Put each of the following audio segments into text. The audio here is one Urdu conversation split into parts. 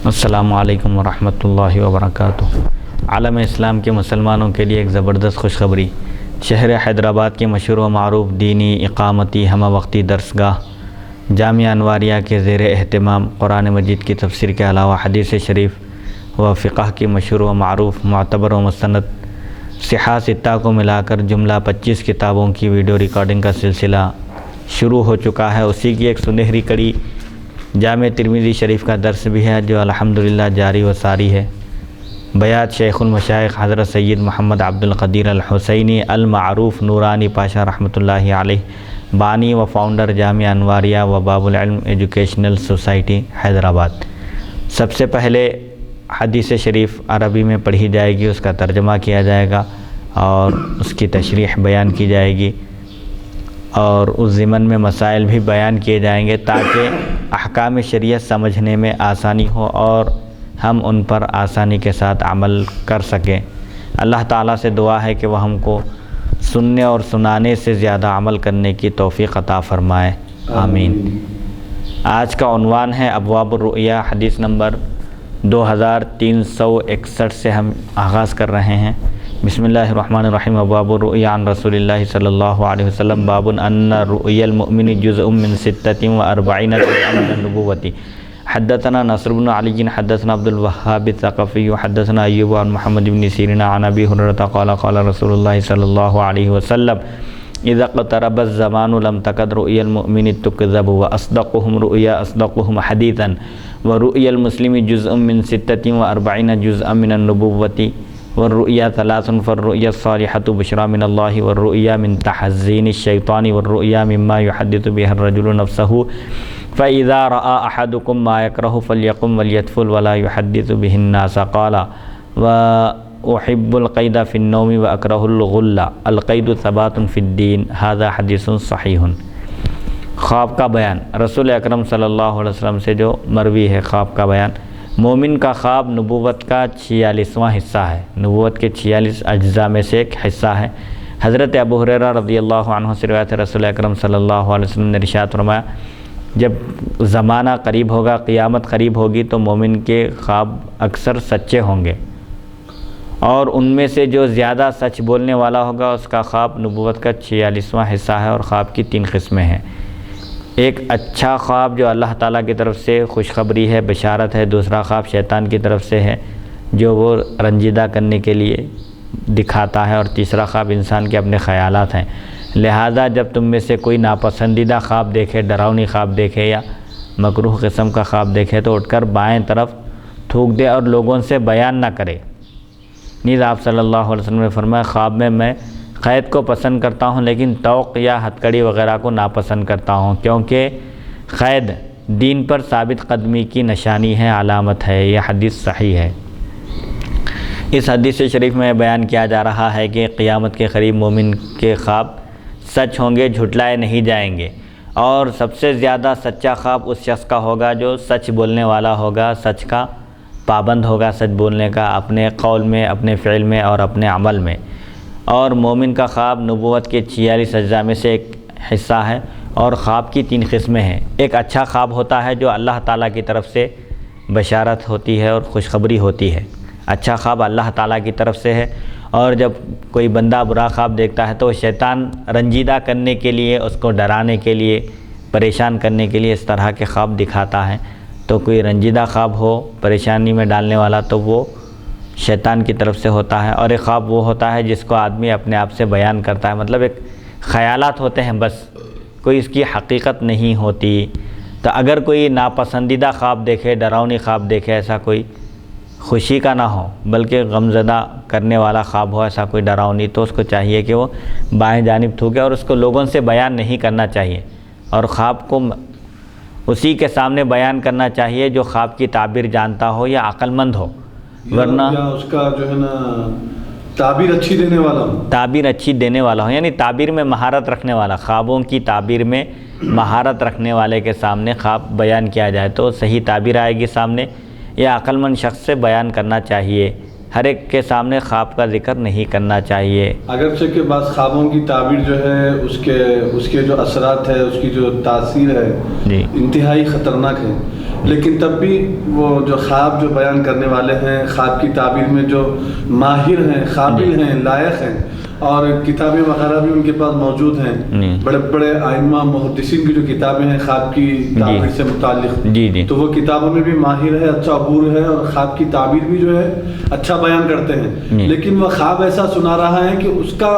السلام علیکم ورحمۃ اللہ وبرکاتہ۔ عالم اسلام کے مسلمانوں کے لیے ایک زبردست خوشخبری۔ شہر حیدرآباد کی مشہور و معروف دینی اقامتی ہمہ وقتی درسگاہ جامعہ انواریہ کے زیر اہتمام قرآن مجید کی تفسیر کے علاوہ حدیث شریف و فقہ کی مشہور و معروف معتبر و مستند صحاح ستہ کو ملا کر جملہ 25 کتابوں کی ویڈیو ریکارڈنگ کا سلسلہ شروع ہو چکا ہے۔ اسی کی ایک سنہری کڑی جامع ترمذی شریف کا درس بھی ہے، جو الحمدللہ جاری و ساری ہے۔ بیات شیخ المشائخ حضرت سید محمد عبد القدیر الحسینی المعروف نورانی پاشا رحمۃ اللہ علیہ، بانی و فاؤنڈر جامعہ انواریہ و باب العلم ایجوکیشنل سوسائٹی حیدرآباد۔ سب سے پہلے حدیث شریف عربی میں پڑھی جائے گی، اس کا ترجمہ کیا جائے گا اور اس کی تشریح بیان کی جائے گی، اور اس ضمن میں مسائل بھی بیان کیے جائیں گے تاکہ احکام شریعت سمجھنے میں آسانی ہو اور ہم ان پر آسانی کے ساتھ عمل کر سکیں۔ اللہ تعالیٰ سے دعا ہے کہ وہ ہم کو سننے اور سنانے سے زیادہ عمل کرنے کی توفیق عطا فرمائے، آمین۔ آج کا عنوان ہے ابواب الرؤیا، حدیث نمبر 2361 سے ہم آغاز کر رہے ہیں۔ بسم اللہ الرحمن الرحیم۔ ابواب الرؤیا عن رسول اللہ صلی اللہ علیہ وسلم، باب ان رؤیا المؤمن جزء من 46 جزءا من النبوۃ۔ حدثنا نصر بن علی حدثنا عبد الوهاب الثقفی حدثنا ایوب عن محمد بن سیرین عن ابی ہریرہ قال قال رسول اللہ صلی اللہ علیہ وسلم اذا اقترب الزمان لم تكد رؤيا المؤمن تكذب واصدقهم رؤيا اصدقهم حديثا ورؤيا المسلم جزء من 46 جزءا من النبوة والرؤيا 3 فالرؤيا الصالحة بشرى من الله والرؤيا من تحزين الشيطان والرؤيا مما يحدث بها الرجل نفسه فإذا رأى أحدكم ما يكره فليقم وليتفل ولا يحدث به الناس قال وأحب القيد في النوم وأكره الغل القيد ثبات في الدين هذا حدیث صحیح۔ خواب کا بیان رسول اکرم صلی اللہ علیہ وسلم سے جو مروی ہے خواب کا بیان۔ مومن کا خواب نبوت کا 46واں حصہ ہے، نبوت کے 46 اجزاء میں سے ایک حصہ ہے۔ حضرت ابو ہریرہ رضی اللہ عنہ سے روایت ہے، رسول اکرم صلی اللہ علیہ وسلم نے ارشاد فرمایا جب زمانہ قریب ہوگا، قیامت قریب ہوگی تو مومن کے خواب اکثر سچے ہوں گے، اور ان میں سے جو زیادہ سچ بولنے والا ہوگا اس کا خواب نبوت کا 46واں حصہ ہے۔ اور خواب کی 3 قسمیں ہیں۔ ایک اچھا خواب جو اللہ تعالیٰ کی طرف سے خوشخبری ہے، بشارت ہے۔ دوسرا خواب شیطان کی طرف سے ہے جو وہ رنجیدہ کرنے کے لیے دکھاتا ہے، اور تیسرا خواب انسان کے اپنے خیالات ہیں۔ لہٰذا جب تم میں سے کوئی ناپسندیدہ خواب دیکھے، ڈراؤنی خواب دیکھے یا مکروہ قسم کا خواب دیکھے تو اٹھ کر بائیں طرف تھوک دے اور لوگوں سے بیان نہ کرے۔ نیز آپ صلی اللہ علیہ وسلم نے فرمایا خواب میں قید کو پسند کرتا ہوں لیکن طوق یا ہتھکڑی وغیرہ کو ناپسند کرتا ہوں، کیونکہ قید دین پر ثابت قدمی کی نشانی ہے، علامت ہے۔ یہ حدیث صحیح ہے۔ اس حدیث شریف میں بیان کیا جا رہا ہے کہ قیامت کے قریب مومن کے خواب سچ ہوں گے، جھٹلائے نہیں جائیں گے، اور سب سے زیادہ سچا خواب اس شخص کا ہوگا جو سچ بولنے والا ہوگا، سچ کا پابند ہوگا، سچ بولنے کا اپنے قول میں، اپنے فعل میں اور اپنے عمل میں۔ اور مومن کا خواب نبوت کے 46 اجزاء میں سے ایک حصہ ہے، اور خواب کی 3 قسمیں ہیں۔ ایک اچھا خواب ہوتا ہے جو اللہ تعالیٰ کی طرف سے بشارت ہوتی ہے اور خوشخبری ہوتی ہے، اچھا خواب اللہ تعالیٰ کی طرف سے ہے۔ اور جب کوئی بندہ برا خواب دیکھتا ہے تو شیطان رنجیدہ کرنے کے لیے، اس کو ڈرانے کے لیے، پریشان کرنے کے لیے اس طرح کے خواب دکھاتا ہے۔ تو کوئی رنجیدہ خواب ہو، پریشانی میں ڈالنے والا، تو وہ شیطان کی طرف سے ہوتا ہے۔ اور ایک خواب وہ ہوتا ہے جس کو آدمی اپنے آپ سے بیان کرتا ہے، مطلب ایک خیالات ہوتے ہیں، بس کوئی اس کی حقیقت نہیں ہوتی۔ تو اگر کوئی ناپسندیدہ خواب دیکھے، ڈراؤنی خواب دیکھے، ایسا کوئی خوشی کا نہ ہو بلکہ غمزدہ کرنے والا خواب ہو، ایسا کوئی ڈراؤنی، تو اس کو چاہیے کہ وہ بائیں جانب تھوکے، اور اس کو لوگوں سے بیان نہیں کرنا چاہیے، اور خواب کو اسی کے سامنے بیان کرنا چاہیے جو خواب کی تعبیر جانتا ہو یا عقل مند ہو، ورنہ اس کا جو ہے نا تعبیر اچھی دینے والا ہو، تعبیر اچھی دینے والا ہو، یعنی تعبیر میں مہارت رکھنے والا، خوابوں کی تعبیر میں مہارت رکھنے والے کے سامنے خواب بیان کیا جائے تو صحیح تعبیر آئے گی سامنے، یا عقل مند شخص سے بیان کرنا چاہیے ہر ایک کے سامنے خواب کا ذکر نہیں کرنا چاہیے. اگرچہ کہ بعض خوابوں کی تعبیر جو ہے اس کے جو اثرات ہے، اس کی جو تاثیر ہے جی انتہائی خطرناک ہے، لیکن تب بھی وہ جو خواب جو بیان کرنے والے ہیں، خواب کی تعبیر میں جو ماہر ہیں، قابل ہیں، لائق ہیں، اور کتابیں وغیرہ بھی ان کے پاس موجود ہیں، بڑے بڑے ائمہ محدثین کی جو کتابیں ہیں خواب کی تعبیر سے متعلق، تو وہ کتابوں میں بھی ماہر ہے، اچھا عبور ہے، اور خواب کی تعبیر بھی جو ہے اچھا بیان کرتے ہیں. لیکن وہ خواب ایسا سنا رہا ہے کہ اس کا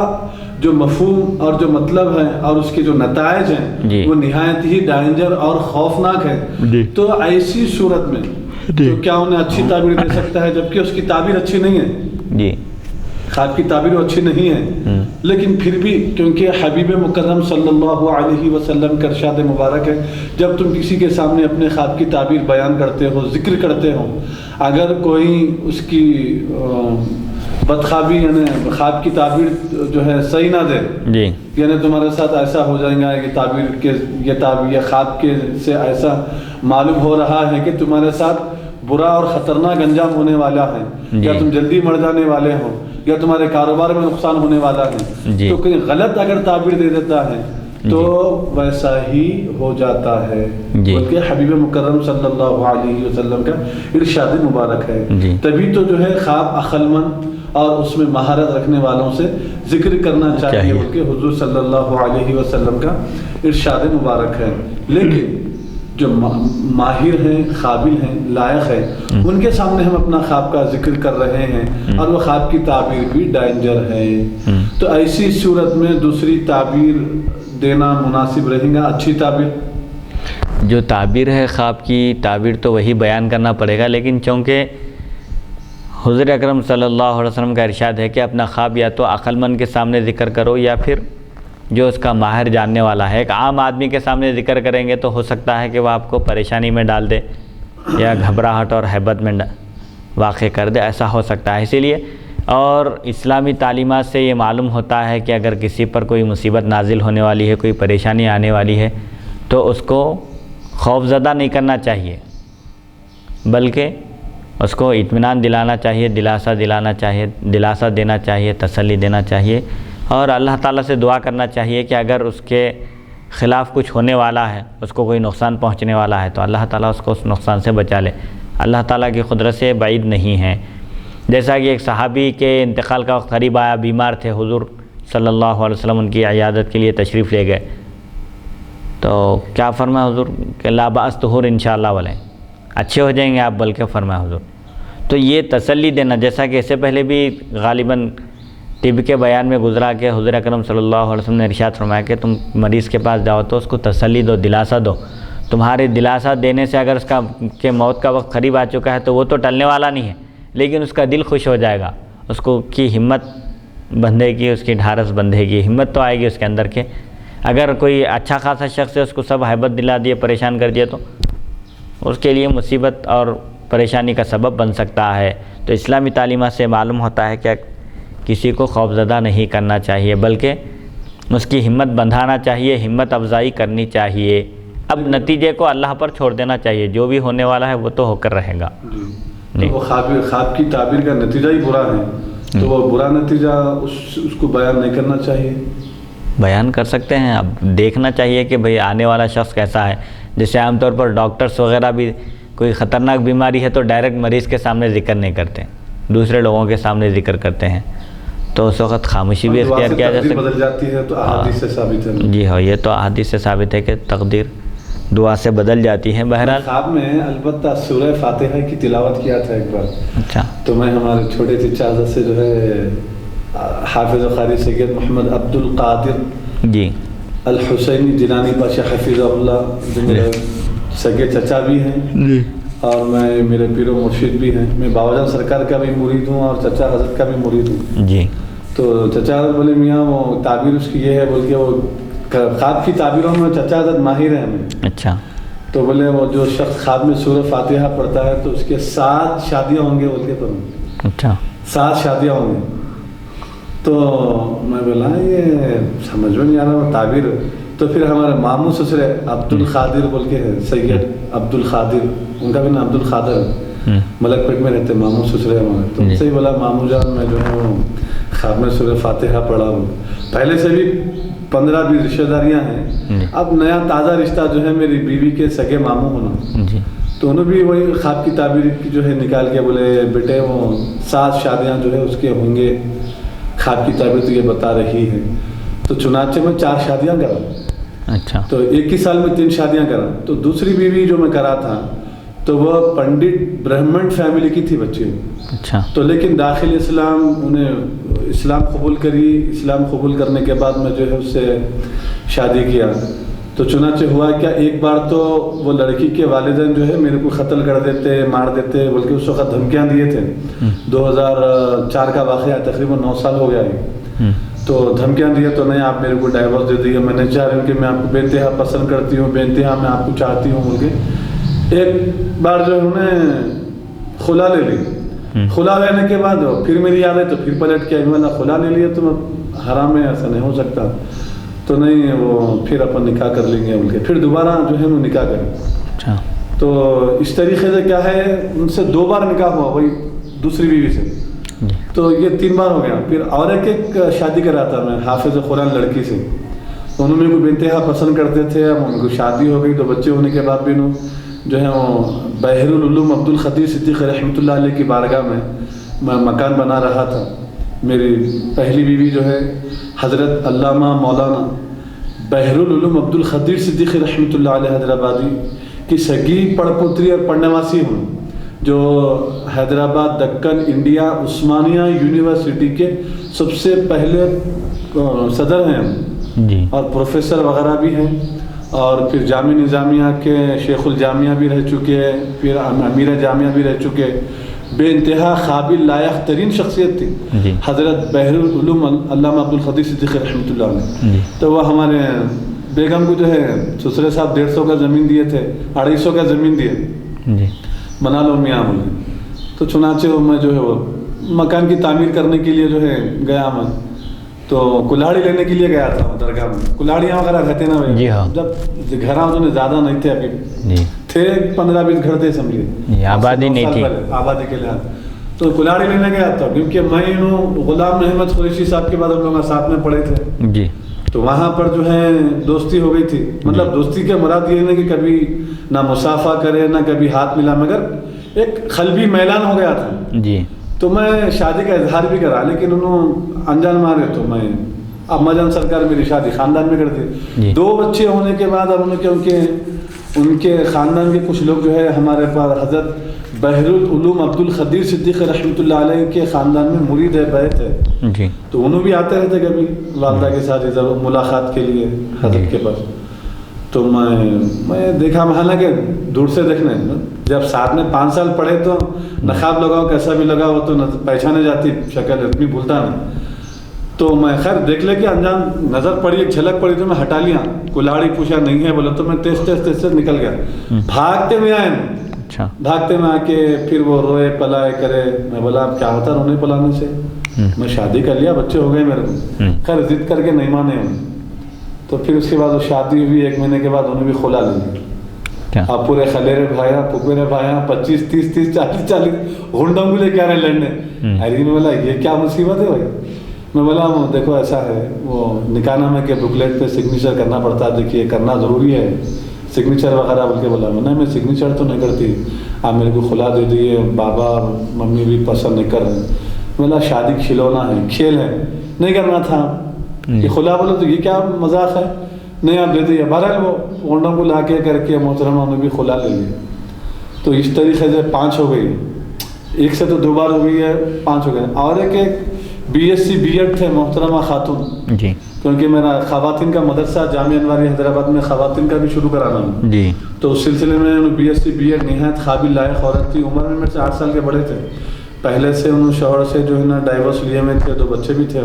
جو مفہوم اور جو مطلب ہے اور اس کے جو نتائج ہیں وہ نہایت ہی ڈینجر اور خوفناک ہے. تو ایسی صورت میں تو کیا انہیں اچھی تعبیر دے سکتا ہے، جبکہ اس کی تعبیر اچھی نہیں ہے، خواب کی تعبیر اچھی نہیں ہے. لیکن پھر بھی کیونکہ حبیب مکرم صلی اللہ علیہ وسلم کا ارشاد مبارک ہے، جب تم کسی کے سامنے اپنے خواب کی تعبیر بیان کرتے ہو، ذکر کرتے ہو، اگر کوئی اس کی بدخوابی یعنی خواب کی تعبیر جو ہے صحیح نہ دے، یعنی تمہارے ساتھ ایسا ہو جائے گا، یہ تعبیر خواب کے سے ایسا معلوم ہو رہا ہے کہ تمہارے ساتھ برا اور خطرناک انجام ہونے والا ہے، یا تم جلدی مر جانے والے ہو، یا تمہارے کاروبار میں نقصان ہونے والا ہے، تو کوئی غلط اگر تعبیر دے دیتا ہے تو ویسا ہی ہو جاتا ہے. بلکہ حبیب مکرم صلی اللہ علیہ وسلم کا ارشاد مبارک ہے. تبھی تو جو ہے خواب عقل مند اور اس میں مہارت رکھنے والوں سے ذکر کرنا چاہیے، بلکہ حضور صلی اللہ علیہ وسلم کا ارشاد مبارک ہے. لیکن جو ماہر ہیں، قابل ہیں، لائق ہیں، ان کے سامنے ہم اپنا خواب کا ذکر کر رہے ہیں اور وہ خواب کی تعبیر بھی ڈینجر ہے، تو ایسی صورت میں دوسری تعبیر دینا مناسب رہے گا. اچھی تعبیر جو تعبیر ہے خواب کی تعبیر تو وہی بیان کرنا پڑے گا، لیکن چونکہ حضور اکرم صلی اللہ علیہ وسلم کا ارشاد ہے کہ اپنا خواب یا تو عقل مند کے سامنے ذکر کرو یا پھر جو اس کا ماہر جاننے والا ہے. ایک عام آدمی کے سامنے ذکر کریں گے تو ہو سکتا ہے کہ وہ آپ کو پریشانی میں ڈال دے یا گھبراہٹ اور ہیبت میں واقع کر دے، ایسا ہو سکتا ہے. اسی لیے اور اسلامی تعلیمات سے یہ معلوم ہوتا ہے کہ اگر کسی پر کوئی مصیبت نازل ہونے والی ہے، کوئی پریشانی آنے والی ہے، تو اس کو خوف زدہ نہیں کرنا چاہیے، بلکہ اس کو اطمینان دلانا چاہیے، دلاسا دینا چاہیے، تسلی دینا چاہیے، اور اللہ تعالیٰ سے دعا کرنا چاہیے کہ اگر اس کے خلاف کچھ ہونے والا ہے، اس کو کوئی نقصان پہنچنے والا ہے، تو اللہ تعالیٰ اس کو اس نقصان سے بچا لے. اللہ تعالیٰ کی قدرت سے بعید نہیں ہے. جیسا کہ ایک صحابی کے انتقال کا وقت قریب آیا، بیمار تھے، حضور صلی اللہ علیہ وسلم ان کی عیادت کے لیے تشریف لے گئے، تو کیا فرمایا حضور کہ لا بأس طہور انشاءاللہ والے، اچھے ہو جائیں گے آپ، بلکہ فرمایا حضور. تو یہ تسلی دینا، جیسا کہ اس سے پہلے بھی غالباً طب کے بیان میں گزرا کہ حضور اکرم صلی اللہ علیہ وسلم نے ارشاد فرمایا کہ تم مریض کے پاس جاؤ تو اس کو تسلی دو، دلاسا دو. تمہارے دلاسا دینے سے اگر اس کا کہ موت کا وقت قریب آ چکا ہے تو وہ تو ٹلنے والا نہیں ہے، لیکن اس کا دل خوش ہو جائے گا، اس کو کی ہمت بندھے گی، اس کی ڈھارس بندھے گی، ہمت تو آئے گی اس کے اندر کے اگر کوئی اچھا خاصا شخص ہے اس کو سب ہیبت دلا دیے، پریشان کر دیا، تو اس کے لیے مصیبت اور پریشانی کا سبب بن سکتا ہے. تو اسلامی تعلیمات سے معلوم ہوتا ہے کہ کسی کو خوفزدہ نہیں کرنا چاہیے، بلکہ اس کی ہمت بندھانا چاہیے، ہمت افزائی کرنی چاہیے. اب نتیجے کو اللہ پر چھوڑ دینا چاہیے، جو بھی ہونے والا ہے وہ تو ہو کر رہے گا. وہ خواب کی تعبیر کا نتیجہ ہی برا ہے، تو وہ برا نتیجہ اس کو بیان نہیں کرنا چاہیے. بیان کر سکتے ہیں، اب دیکھنا چاہیے کہ بھئی آنے والا شخص کیسا ہے. جیسے عام طور پر ڈاکٹرز وغیرہ بھی کوئی خطرناک بیماری ہے تو ڈائریکٹ مریض کے سامنے ذکر نہیں کرتے، دوسرے لوگوں کے سامنے ذکر کرتے ہیں، تو اس وقت خاموشی بھی اختیار کیا جا سکتا ہے. بدل جاتی ہے تو احادیث سے ثابت ہے. جی ہاں، یہ تو احادیث سے ثابت ہے کہ تقدیر دعا سے بدل جاتی ہے. بہرحال خواب میں البتہ سورہ فاتحہ کی تلاوت کیا تھا ایک بار. اچھا. تو میں ہمارے چھوٹے چچا حضرت سے جو ہے حافظ قاری سید محمد عبد القادر جی الحسینی جیلانی پاشا حفظہ اللہ، جو میرے سگے چچا بھی ہیں اور میں میرے پیر و مرشد بھی ہیں. میں بابا جان سرکار کا بھی مرید ہوں اور چچا حضرت کا بھی مرید ہوں. جی. تو چچا حضرت بولے میاں وہ تعبیر اس کی یہ ہے، بول کے وہ خواب کی تعبیروں میں چچا حضرت ماہر ہیں ہمیں. اچھا. تو بولے وہ جو شخص خواب میں سورہ فاتحہ پڑھتا ہے تو اس کے 7 شادیاں ہوں گے، بول کے فرمایا. اچھا. 7 شادیاں ہوں گے. تو میں بولا یہ سمجھ میں نہیں آ رہا وہ تعبیر. تو پھر ہمارے ماموں سسرے عبد القادر بول کے سید عبد القادر، ان کا بھی نام عبد القادر ہے. ملک پیٹ میں رہتے ماموں سسرے ہمارے. تو ان سے ہی بولا ماموں جان میں جو ہے وہ خواب میں سورہ فاتحہ پڑھا ہوں. پہلے سے بھی 15-20 رشتہ داریاں ہیں, اب نیا تازہ رشتہ جو ہے میری بیوی کے سگے ماموں ہونا. تو انہوں بھی وہی خواب کی تعبیر جو ہے نکال کے بولے بیٹے وہ 7 شادیاں جو ہے اس کے ہوں گے, خواب کی تعبیر تو یہ بتا رہی ہے. تو چنانچہ میں 4 شادیاں کرا. اچھا. تو 1 ہی سال میں 3 شادیاں کرا. تو دوسری بیوی جو میں کرا تھا تو وہ پنڈت برہمن فیملی کی تھی بچی. اچھا. تو لیکن داخل اسلام انہیں اسلام قبول کری. اسلام قبول کرنے کے بعد میں جو ہے اس سے شادی کیا. تو چنانچہ ہوا کیا, ایک بار تو وہ لڑکی کے والدین جو ہے میرے کو قتل کر دیتے, مار دیتے, بلکہ اس وقت دھمکیاں دیے تھے. 2004 کا واقعہ, تقریباً 9 سال ہو گیا ہے. تو دھمکیاں دیے تو نہیں آپ میرے کو ڈائیورس دے دیے, میں نہیں چاہ رہی ہوں کہ میں آپ کو بے انتہا پسند کرتی ہوں, بے انتہا میں آپ کو چاہتی ہوں بول کے. ایک بار جو انہوں نے خلا لے لی. خلا لینے کے بعد پھر میری یاد ہے تو پھر پلٹ کے خلا لے لیا تو حرام ہے, ایسا نہیں ہو سکتا. تو نہیں وہ پھر اپن نکاح کر لیں گے بول کے پھر دوبارہ جو ہے وہ نکاح کریں. تو اس طریقے سے کیا ہے ان سے 2 بار نکاح ہوا وہی دوسری بیوی سے. تو یہ 3 بار ہو گیا. پھر اور ایک شادی کرا تھا میں حافظ قرآن لڑکی سے. انہوں نے بے انتہا پسند کرتے تھے. اب ان کو شادی ہو گئی تو بچے ہونے کے بعد بھی انہوں جو ہے وہ بحر العلوم عبدالخدیر صدیق رحمۃ اللہ علیہ کی بارگاہ میں مکان بنا رہا تھا. میری پہلی بیوی جو ہے حضرت علامہ مولانا بحر العلوم عبدالخدیر صدیق رحمۃ اللہ علیہ حیدرآبادی کی سگی پڑ پوتری اور پڑھنواسی ہوں, جو حیدرآباد دکن انڈیا عثمانیہ یونیورسٹی کے سب سے پہلے صدر ہیں اور پروفیسر وغیرہ بھی ہیں. اور پھر جامعہ نظامیہ کے شیخ الجامعہ بھی رہ چکے, پھر امیر جامعہ بھی رہ چکے. بے انتہا قابل لائق ترین شخصیت تھی حضرت بحر العلوم علامہ عبدالخدیر صدیق رحمۃ اللہ علیہ. تو وہ ہمارے بیگم کو جو ہے سسرے صاحب 150 کا زمین دیے تھے, 250 کا زمین دیے, بنا لو میاں بولے. تو چنانچہ میں جو ہے وہ مکان کی تعمیر کرنے کے لیے جو ہے گیا میں. تو کلاڑی لینے کے لیے گیا تھا درگاہ میں. کلاڑیاں وغیرہ رہتے نا بھائی, جب گھر میں زیادہ نہیں تھے, ابھی تھے 15-20 گھر تھے سمجھے, آبادی نہیں تھی آبادی کے لحاظ. تو کلاڑی لینے گیا تھا کیونکہ میں غلام محمد قریشی صاحب کے بعد ہم لوگ ساتھ میں پڑھے تھے. تو وہاں پر جو ہے دوستی ہو گئی تھی. مطلب دوستی کے مراد یہ نہیں کہ کبھی نہ مسافہ کرے نہ کبھی ہاتھ ملا, مگر ایک قلبی میلان ہو گیا تھا. تو میں شادی کا اظہار بھی کرا, لیکن انہوں انجان مارے. تو میں اما جان سرکار میری شادی خاندان میں کرتی. 2 بچے ہونے کے بعد اب ان کے خاندان کے کچھ لوگ جو ہے ہمارے پاس حضرت بحر العلوم عبدالخدیر صدیق رحمۃ اللہ علیہ کے خاندان میں مرید ہے, بیت ہے. تو انہوں بھی آتے رہتے کبھی والدہ کے ساتھ ملاقات کے لیے حضرت کے پاس. تو میں دیکھا, حالانکہ دور سے دیکھنے, جب ساتھ میں 5 سال پڑھے تو نقاب لگاؤ کیسا بھی لگا ہو تو پہچانے جاتی شکل, اتنی بھولتا نہیں. تو میں خیر دیکھ لے کے انجان نظر پڑی, ایک جھلک پڑی تو میں ہٹا لیا. کلاڑی پوچھا نہیں ہے بولا تو میں تیز سے نکل گیا. بھاگتے میں آئے, بھاگتے میں آ کے پھر وہ روئے پلائے کرے. میں بولا اب کیا ہوتا رونے پلانے سے, میں شادی کر لیا, بچے ہو گئے میرے کو. خیر ضد کر کے نہیں مانے. تو پھر اس کے بعد وہ شادی ہوئی, 1 مہینے کے بعد انہوں بھی خلا لی. اب پورے خلیرے بھایا پھپھیرے بھایا 25-30 40 غنڈوں کو لے کے آ رہے لڑنے. ارے میں بولا یہ کیا مصیبت ہے بھائی. میں بولا دیکھو ایسا ہے, وہ نکاح نامے کے بکلیٹ پہ سگنیچر کرنا پڑتا ہے, دیکھیے کرنا ضروری ہے سگنیچر وغیرہ بول کے. بولا میں سگنیچر تو نہیں کرتی, آپ میرے کو خلا دے دیے, بابا ممی بھی پسند نہیں کر رہے. بولا شادی کھلونا ہے, کھیل ہے, نہیں کرنا تھا. یہ خلا بولو تو یہ کیا مذاق ہے, نہیں آپ دے دیے. بہرحال وہ غنڈوں کو لا کے کر کے محترمہ نے بھی خلا لے لیا. تو اس طریقے سے 5 ہو گئی, 1 سے تو 2 بار ہو گئی ہے, 5 ہو گئے. اور ایک BSc B.Ed تھے محترمہ خاتون, کیونکہ میرا خواتین کا مدرسہ جامعہ انواری حیدرآباد میں خواتین کا بھی شروع کرانا ہے. تو اس سلسلے میں BSc B.Ed نہایت قابل لائق عورت تھی. عمر میں میرے سے 8 سال کے بڑے تھے. پہلے سے انہوں شوہر سے جو ہے نا ڈائیورس لیے میں تھے, 2 بچے بھی تھے.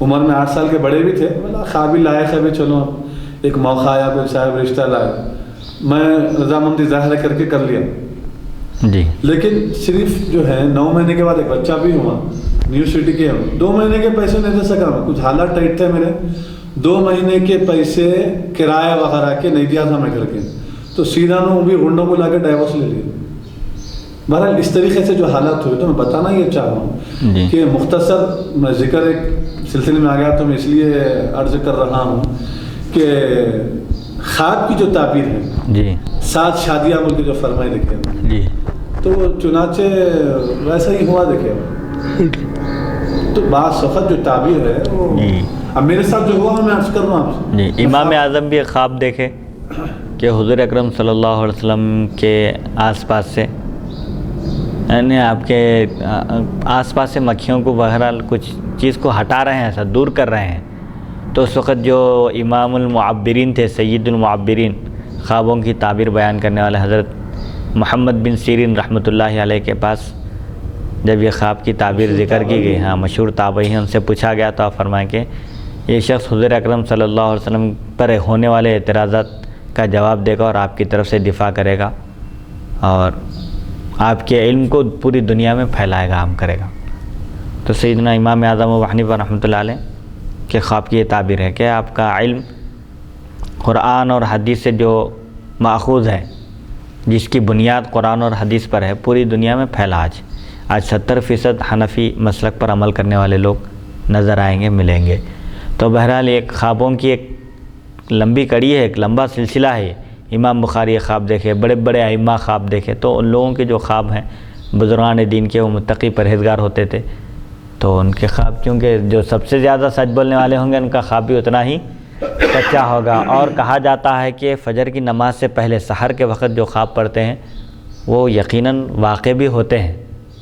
عمر میں 8 سال کے بڑے بھی تھے. قابل لائق ہے بھی, چلو ایک موقع آیا, کوئی صاحب رشتہ لائے, میں رضامندی ظاہر کر کے کر لیا. لیکن صرف جو ہے 9 مہینے کے بعد ایک بچہ بھی ہوا. نیو سٹی کے 2 مہینے کے پیسے نہیں دے سکا میں, کچھ حالات ٹائٹ تھے میرے. 2 مہینے کے پیسے کرایہ وغیرہ کے نہیں دیا تھا میں گھر کے. تو سیدھا وہ بھی غنڈوں کو لا کے ڈائیورس لے لیا. بہرحال اس طریقے سے جو حالات ہوئے تو میں بتانا یہ چاہ رہا ہوں کہ مختصر میں ذکر ایک سلسلے میں آ گیا تو میں اس لیے عرض کر رہا ہوں کہ خواب کی جو تعبیر ہے جی 7 شادیاں بول کے جو فرمائے دیکھے جی تو چنانچہ ویسا ہی ہوا دیکھے. تو بعض وقت جو تعبیر ہے وہ اب میرے ساتھ جو ہوا میں عرض کر رہا ہوں آپ سے. جی امام اعظم بھی ایک خواب دیکھے کہ حضور اکرم صلی اللہ علیہ وسلم کے آس پاس سے یعنی آپ کے آس پاس سے مکھیوں کو بہرحال کچھ چیز کو ہٹا رہے ہیں، ایسا دور کر رہے ہیں. تو اس وقت جو امام المعبرین تھے، سید المعبرین، خوابوں کی تعبیر بیان کرنے والے حضرت محمد بن سیرین رحمۃ اللہ علیہ کے پاس جب یہ خواب کی تعبیر ذکر کی گئی، ہاں مشہور تابعی ہیں، ان سے پوچھا گیا تو آپ فرمائیں کہ یہ شخص حضور اکرم صلی اللہ علیہ وسلم پر ہونے والے اعتراضات کا جواب دے گا اور آپ کی طرف سے دفاع کرے گا اور آپ کے علم کو پوری دنیا میں پھیلائے گا، عام کرے گا. تو سیدنا امام اعظم ابو حنیفہ رحمۃ اللہ علیہ کے خواب کی یہ تعبیر ہے کہ آپ کا علم قرآن اور حدیث سے جو ماخوذ ہے، جس کی بنیاد قرآن اور حدیث پر ہے، پوری دنیا میں پھیلا. آج 70% حنفی مسلک پر عمل کرنے والے لوگ نظر آئیں گے، ملیں گے. تو بہرحال ایک خوابوں کی ایک لمبی کڑی ہے، ایک لمبا سلسلہ ہے. امام بخاری خواب دیکھے، بڑے بڑے ائمہ خواب دیکھے. تو ان لوگوں کے جو خواب ہیں، بزرگان دین کے، وہ متقی پرہیزگار ہوتے تھے. تو ان کے خواب کیونکہ جو سب سے زیادہ سچ بولنے والے ہوں گے، ان کا خواب بھی اتنا ہی سچا ہوگا. اور کہا جاتا ہے کہ فجر کی نماز سے پہلے سحر کے وقت جو خواب پڑھتے ہیں وہ یقیناً واقع بھی ہوتے ہیں،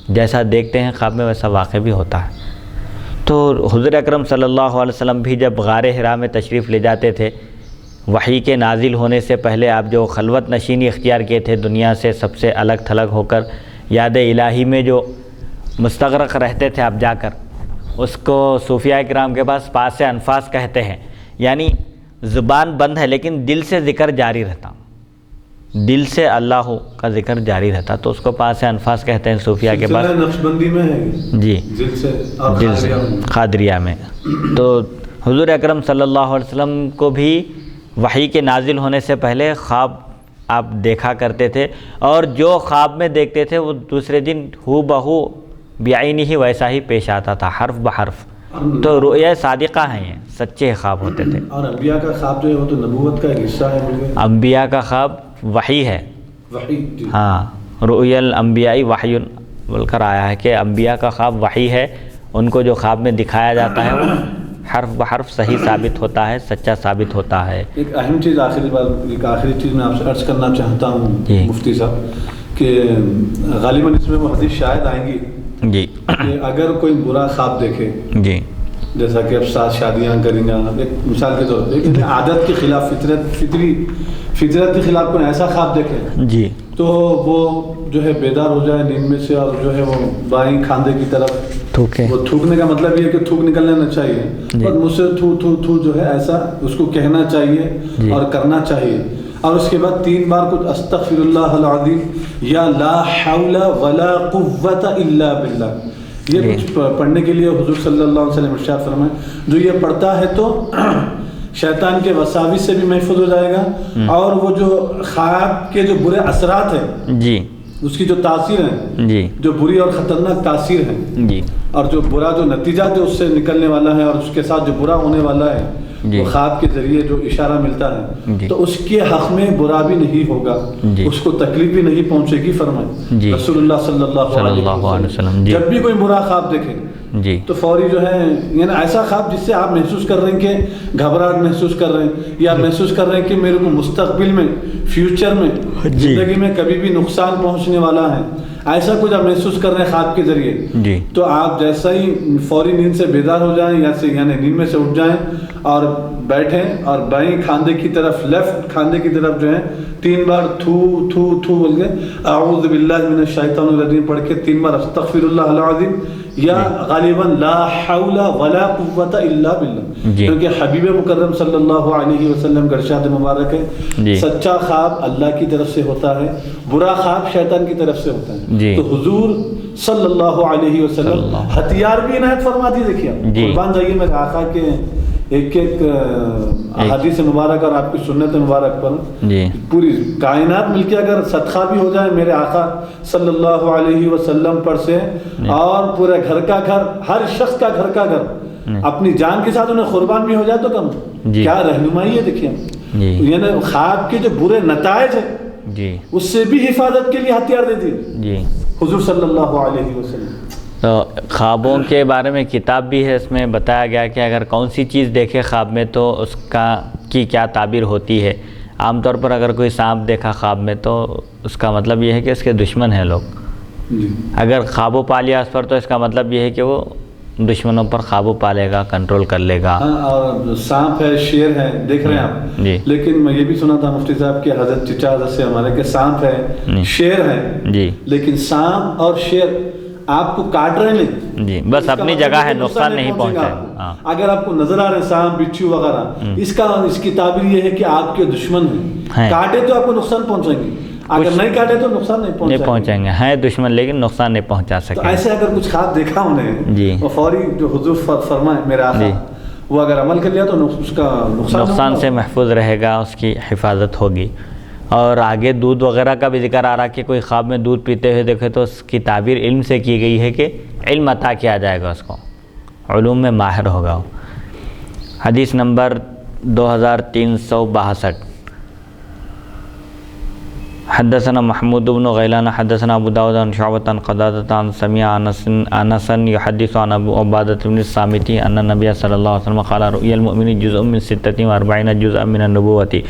جیسا دیکھتے ہیں خواب میں ویسا واقع بھی ہوتا ہے. تو حضور اکرم صلی اللہ علیہ وسلم بھی جب غار حرا میں تشریف لے جاتے تھے، وحی کے نازل ہونے سے پہلے آپ جو خلوت نشینی اختیار کیے تھے، دنیا سے سب سے الگ تھلگ ہو کر یاد الہی میں جو مستغرق رہتے تھے آپ جا کر، اس کو صوفیاء کرام کے پاس انفاس کہتے ہیں. یعنی زبان بند ہے لیکن دل سے ذکر جاری رہتا، دل سے اللہ کا ذکر جاری رہتا. تو اس کو پاس انفاس کہتے ہیں صوفیاء کے پاس. نقشبندی میں ہے جی، دل سے قادریہ میں. تو حضور اکرم صلی اللہ علیہ وسلم کو بھی وحی کے نازل ہونے سے پہلے خواب آپ دیکھا کرتے تھے، اور جو خواب میں دیکھتے تھے وہ دوسرے دن ہو بہو بعینی ہی ویسا ہی پیش آتا تھا، حرف بحرف. تو رؤیا صادقہ ہیں، یہ سچے خواب ہوتے تھے. اور انبیاء کا خواب جو ہے وہ تو نبوت کا ایک حصہ ہے. انبیاء کا خواب وحی ہے. وحی ہاں، رؤیا الانبیاء وحی بول کر آیا ہے کہ انبیاء کا خواب وحی ہے. ان کو جو خواب میں دکھایا جاتا ہے وہ حرف بحرف صحیح ثابت ہوتا ہے، سچا ثابت ہوتا ہے. ایک اہم چیز آخری چیز میں آپ سے عرض کرنا چاہتا ہوں مفتی صاحب کہ غالباً اس میں وہ حدیث شاید آئیں گی جی کہ اگر کوئی برا خواب دیکھے، جی جیسا کہ اب 7 شادیاں کریں گا، ایک مثال کے طور پہ، لیکن عادت کے خلاف فطرت کے خلاف کوئی ایسا خواب دیکھے جی تو وہ جو ہے بیدار ہو جائے نیند میں سے، اور جو ہے وہ بائیں کھاندے کی طرف تھوکے. وہ تھوکنے کا مطلب یہ ہے کہ تھوک نکلنا نہ چاہیے، اور مجھ سے تھو تھو تھو جو ہے ایسا اس کو کہنا چاہیے اور کرنا چاہیے. اور اس کے بعد 3 بار کچھ استغفر اللہ العظیم یا لا حول ولا قوت الا باللہ، یہ کچھ پڑھنے کے لیے حضور صلی اللہ علیہ وسلم ارشاد فرمائے. جو یہ پڑھتا ہے تو شیطان کے وساوس سے بھی محفوظ ہو جائے گا، اور وہ جو خواب کے جو برے اثرات ہیں جی، اس کی جو تاثیر ہیں، جی جو بری اور خطرناک تاثیر ہیں، جی، اور جو برا جو نتیجہ جو اس سے نکلنے والا ہے اور اس کے ساتھ جو برا ہونے والا ہے، وہ خواب کے ذریعے جو اشارہ ملتا ہے، تو اس کے حق میں برا بھی نہیں ہوگا، اس کو تکلیف بھی نہیں پہنچے گی. فرمائے رسول اللہ صلی اللہ علیہ وسلم جب بھی کوئی برا خواب دیکھے جی تو فوری جو ہے، یعنی ایسا خواب جس سے آپ محسوس کر رہے ہیں کہ گھبراہٹ محسوس کر رہے ہیں، یا محسوس کر رہے ہیں کہ میرے کو مستقبل میں، فیوچر میں، زندگی میں کبھی بھی نقصان پہنچنے والا ہے، ایسا کچھ آپ محسوس کر رہے ہیں خواب کے ذریعے، تو آپ جیسا ہی فوری نیند سے بیدار ہو جائیں، یعنی نیند میں سے اٹھ جائیں اور بیٹھیں، اور بائیں کھاندے کی طرف، لیفٹ کھاندے کی طرف جو ہے 3 بار تھو تھو تھو بول کے اعوذ باللہ من الشیطان الرجیم پڑھ کے 3 بار استغفر اللہ العظیم یا غالباً لا حول ولا قوت الا باللہ، کیونکہ حبیب مکرم صلی اللہ علیہ وسلم کا ارشاد مبارک ہے سچا خواب اللہ کی طرف سے ہوتا ہے، برا خواب شیطان کی طرف سے ہوتا ہے. تو حضور صلی اللہ علیہ وسلم ہتھیار بھی عنایت فرما دی. دیکھیے قربان جائیے میرے آقا کے ایک ایک احادیث مبارک اور آپ کی سنت مبارک پر جی پوری کائنات مل کے اگر صدقہ بھی ہو جائے میرے آقا صلی اللہ علیہ وسلم پر سے، اور پورے گھر کا گھر، ہر شخص کا گھر کا گھر اپنی جان کے ساتھ انہیں قربان بھی ہو جائے تو کم کیا رہنمائی ہے. دیکھیے یعنی خواب کے جو برے نتائج ہیں جی اس سے بھی حفاظت کے لیے ہتھیار دے دیے جی حضور صلی اللہ علیہ وسلم. تو خوابوں کے بارے میں کتاب بھی ہے، اس میں بتایا گیا کہ اگر کون سی چیز دیکھے خواب میں تو اس کی کیا تعبیر ہوتی ہے. عام طور پر اگر کوئی سانپ دیکھا خواب میں تو اس کا مطلب یہ ہے کہ اس کے دشمن ہیں لوگ. اگر قابو پا لیا اس پر تو اس کا مطلب یہ ہے کہ وہ دشمنوں پر قابو پا لے گا، کنٹرول کر لے گا. اور سانپ ہے، شیر ہے، دیکھ رہے ہیں آپ جی. لیکن میں یہ بھی سنا تھا مفتی صاحب کے حضرت چچا حضرت سے ہمارے کہ سانپ ہے، شیر ہے جی، لیکن سانپ اور شیر آپ کو کاٹ رہے نہیں جی، بس اپنی جگہ ہے، نقصان نہیں پہنچائے. اگر آپ کو نظر آ رہے ہیں سانپ بچھو وغیرہ، اس کی تعبیر یہ ہے کہ آپ کے دشمن ہیں، کاٹے تو آپ کو نقصان پہنچائیں گے، اگر نہیں کاٹے تو نقصان نہیں پہنچائیں گے. ہیں دشمن لیکن نقصان نہیں پہنچا سکے. ایسے اگر کچھ خواب دیکھا انہیں جی، اور فوری جو حضور فرمائے میرے آقا وہ اگر عمل کر لیا تو اس کا نقصان سے محفوظ رہے گا، اس کی حفاظت ہوگی. اور آگے دودھ وغیرہ کا بھی ذکر آ رہا کہ کوئی خواب میں دودھ پیتے ہوئے دیکھے تو اس کی تعبیر علم سے کی گئی ہے کہ علم عطا کیا جائے گا، اس کو علوم میں ماہر ہوگا. حدیث نمبر 2362. حدثنا محمود بن غیلان حدثنا ابو داود عن شعبۃ عن قتادہ عن سمع انس يحدث عن ابو عبادة بن الصامت ان النبي صلی اللہ علیہ وسلم قال رؤيا المؤمن جزء من 46 جزءا من النبوة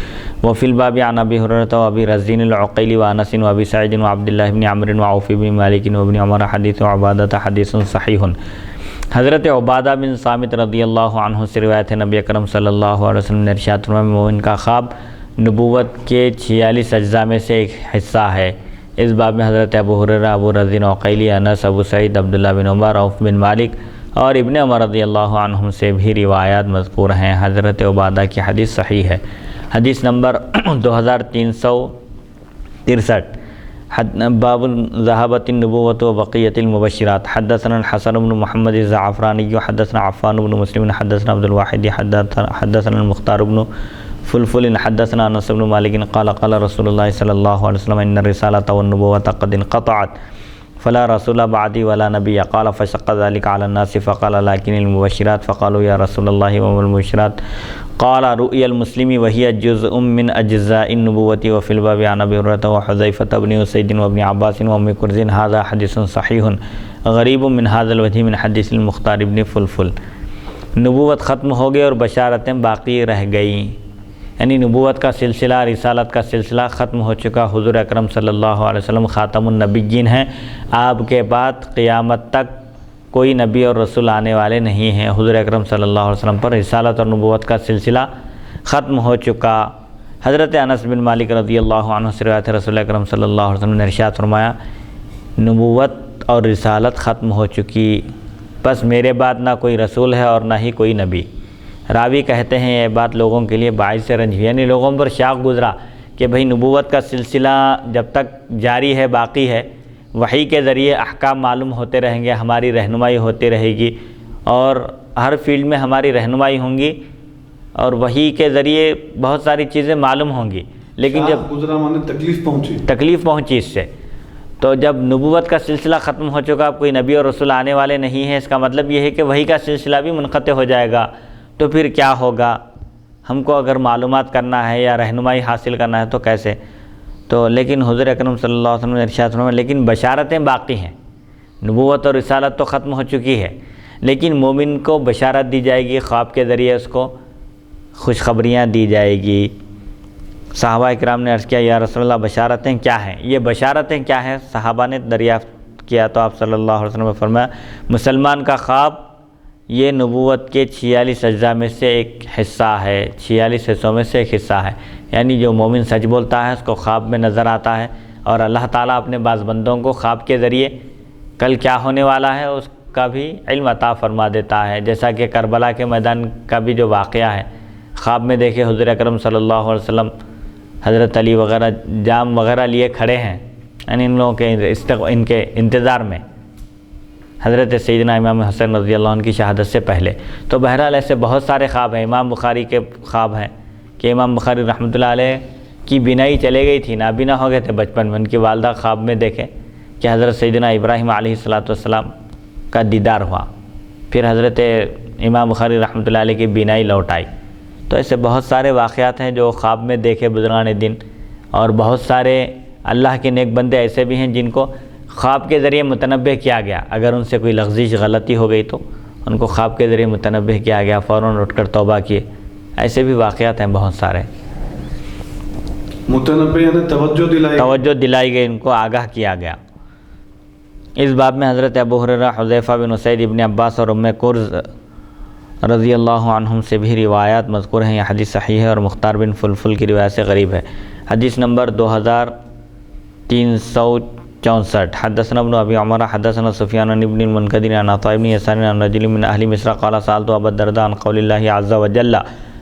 وفي الباب عن ابي هريرة وابي رزين العقيل وانس وابي سعيد وعبد الله بن عمرو وعوف بن مالك وابن عمر. حدیث عبادة حدیث صحیح. حضرت عبادہ بن صامت رضی اللہ عنہ سے روایت ہے، نبی اکرم صلی اللہ علیہ وسلم نے ارشاد فرمایا مومن کا خواب نبوت کے 46 اجزاء میں سے ایک حصہ ہے. اس باب میں حضرت ابو ہریرہ، ابو رزین عقیلی، انس، ابو سعید، عبداللہ بن عمر، عوف بن مالک اور ابن عمر رضی اللہ عنہم سے بھی روایات مذکور ہیں. حضرت عبادہ کی حدیث صحیح ہے. حدیث نمبر 2363. باب ذهبت النبوة وبقية المبشرات. حدثنا الحسن بن محمد الزعفراني حدثنا عفان بن مسلم حدثنا عبد الواحد حدثنا المختار بن فلفل حدثنا انس بن مالك قال قال رسول الله صلى الله عليه وسلم ان الرسالة والنبوة قد انقطعت فلا رسول بعدي ولا نبي. قال فشق ذلك على الناس فقال لكن المبشرات. فقالوا يا رسول الله وما المبشرات؟ قال رؤيا المسلم وهي جزء من اجزاء النبوة. وفي الباب عن ابي هريرة وحذيفة بن اسيد وابن عباس وام كلثوم. هذا حديث صحيح غریب من هذا الوجه من حدیث المختار بن فلفل. نبوت ختم ہو گئی اور بشارتیں باقی رہ گئیں، یعنی نبوت کا سلسلہ، رسالت کا سلسلہ ختم ہو چکا. حضور اکرم صلی اللہ علیہ وسلم خاتم النبیین ہیں، آپ کے بعد قیامت تک کوئی نبی اور رسول آنے والے نہیں ہیں. حضور اکرم صلی اللہ علیہ وسلم پر رسالت اور نبوت کا سلسلہ ختم ہو چکا. حضرت انس بن مالک رضی اللہ عنہ سے روایت ہے، رسول اکرم صلی اللہ علیہ وسلم نے ارشاد فرمایا نبوت اور رسالت ختم ہو چکی، بس میرے بعد نہ کوئی رسول ہے اور نہ ہی کوئی نبی. راوی کہتے ہیں یہ بات لوگوں کے لیے باعث رنج ہوئی، یعنی لوگوں پر شاق گزرا کہ بھئی نبوت کا سلسلہ جب تک جاری ہے، باقی ہے، وحی کے ذریعے احکام معلوم ہوتے رہیں گے، ہماری رہنمائی ہوتی رہے گی اور ہر فیلڈ میں ہماری رہنمائی ہوں گی اور وحی کے ذریعے بہت ساری چیزیں معلوم ہوں گی. لیکن جب گزرا مانے تکلیف پہنچی اس سے، تو جب نبوت کا سلسلہ ختم ہو چکا، اب کوئی نبی اور رسول آنے والے نہیں ہیں، اس کا مطلب یہ ہے کہ وحی کا سلسلہ بھی منقطع ہو جائے گا. تو پھر کیا ہوگا؟ ہم کو اگر معلومات کرنا ہے یا رہنمائی حاصل کرنا ہے تو کیسے؟ تو لیکن حضور اکرم صلی اللہ علیہ وسلم نے ارشاد فرمایا لیکن بشارتیں باقی ہیں. نبوت اور رسالت تو ختم ہو چکی ہے، لیکن مومن کو بشارت دی جائے گی، خواب کے ذریعے اس کو خوشخبریاں دی جائے گی. صحابہ اکرام نے عرض کیا یا رسول اللہ بشارتیں کیا ہیں؟ یہ بشارتیں کیا ہیں؟ صحابہ نے دریافت کیا تو آپ صلی اللہ علیہ وسلم نے فرمایا مسلمان کا خواب یہ نبوت کے 46 اجزاء میں سے ایک حصہ ہے، 46 حصوں میں سے ایک حصہ ہے. یعنی جو مومن سچ بولتا ہے اس کو خواب میں نظر آتا ہے، اور اللہ تعالیٰ اپنے بعض بندوں کو خواب کے ذریعے کل کیا ہونے والا ہے اس کا بھی علم عطا فرما دیتا ہے. جیسا کہ کربلا کے میدان کا بھی جو واقعہ ہے، خواب میں دیکھے حضور اکرم صلی اللہ علیہ وسلم حضرت علی وغیرہ جام وغیرہ لیے کھڑے ہیں، یعنی ان لوگوں کے ان کے انتظار میں. حضرت سیدنا امام حسین رضی اللہ عنہ کی شہادت سے پہلے۔ تو بہرحال ایسے بہت سارے خواب ہیں۔ امام بخاری کے خواب ہیں کہ امام بخاری رحمۃ اللہ علیہ کی بینائی چلے گئی تھی، نابینا ہو گئے تھے بچپن میں، ان کی والدہ خواب میں دیکھے کہ حضرت سیدنا ابراہیم علیہ السلام کا دیدار ہوا، پھر حضرت امام بخاری رحمۃ اللہ علیہ کی بینائی لوٹ آئی۔ تو ایسے بہت سارے واقعات ہیں جو خواب میں دیکھے بزرگان دین، اور بہت سارے اللہ کے نیک بندے ایسے بھی ہیں جن کو خواب کے ذریعے متنبہ کیا گیا، اگر ان سے کوئی لغزش غلطی ہو گئی تو ان کو خواب کے ذریعے متنبہ کیا گیا، فوراً اٹھ کر توبہ کیے۔ ایسے بھی واقعات ہیں بہت سارے۔ متنبہ یعنی توجہ دلائی گئی، ان کو آگاہ کیا گیا۔ اس باب میں حضرت ابو ہریرہ، حذیفہ بن اسید، ابن عباس اور ام کرز رضی اللہ عنہم سے بھی روایات مذکور ہیں۔ یہ حدیث صحیح ہے اور مختار بن فلفل کی روایت سے غریب ہے۔ حدیث نمبر 2364۔ حدثنا ابن ابی عمر حدثنا سفیان بن المنکدر عن عطاء بن یسار عن رجل من اہل مصر قال سألت ابا الدرداء عن قول اللہ عز وجل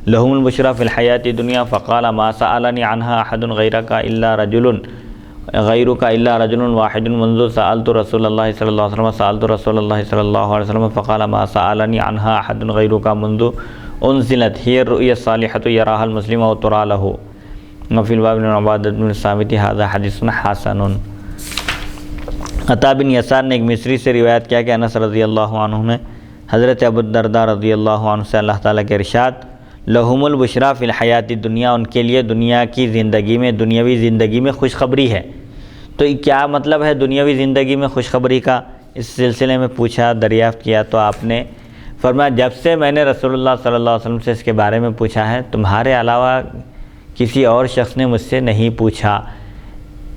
لهم البشرى في الحیاة الدنیا فقال ما سألني عنها احد غیرک الا رجل واحد منذ سألت رسول اللہ صلی اللہ علیہ وسلم فقال ما سألني عنها احد غیرک منذ انزلت هي الرؤيا الصالحة يراها المسلم وترى له وفي الباب بن عبادة بن الصامت هذا حدیث حسن۔ عطا بن یسار نے ایک مصری سے روایت کیا کہ انس رضی اللہ عنہ نے حضرت ابو الدرداء رضی اللہ عنہ سے اللہ تعالیٰ کے ارشاد لہم البشریٰ فی الحیات الدنیا، ان کے لیے دنیا کی زندگی میں، دنیاوی زندگی میں خوشخبری ہے۔ تو کیا مطلب ہے دنیاوی زندگی میں خوشخبری کا؟ اس سلسلے میں پوچھا، دریافت کیا تو آپ نے فرمایا جب سے میں نے رسول اللہ صلی اللہ علیہ وسلم سے اس کے بارے میں پوچھا ہے، تمہارے علاوہ کسی اور شخص نے مجھ سے نہیں پوچھا۔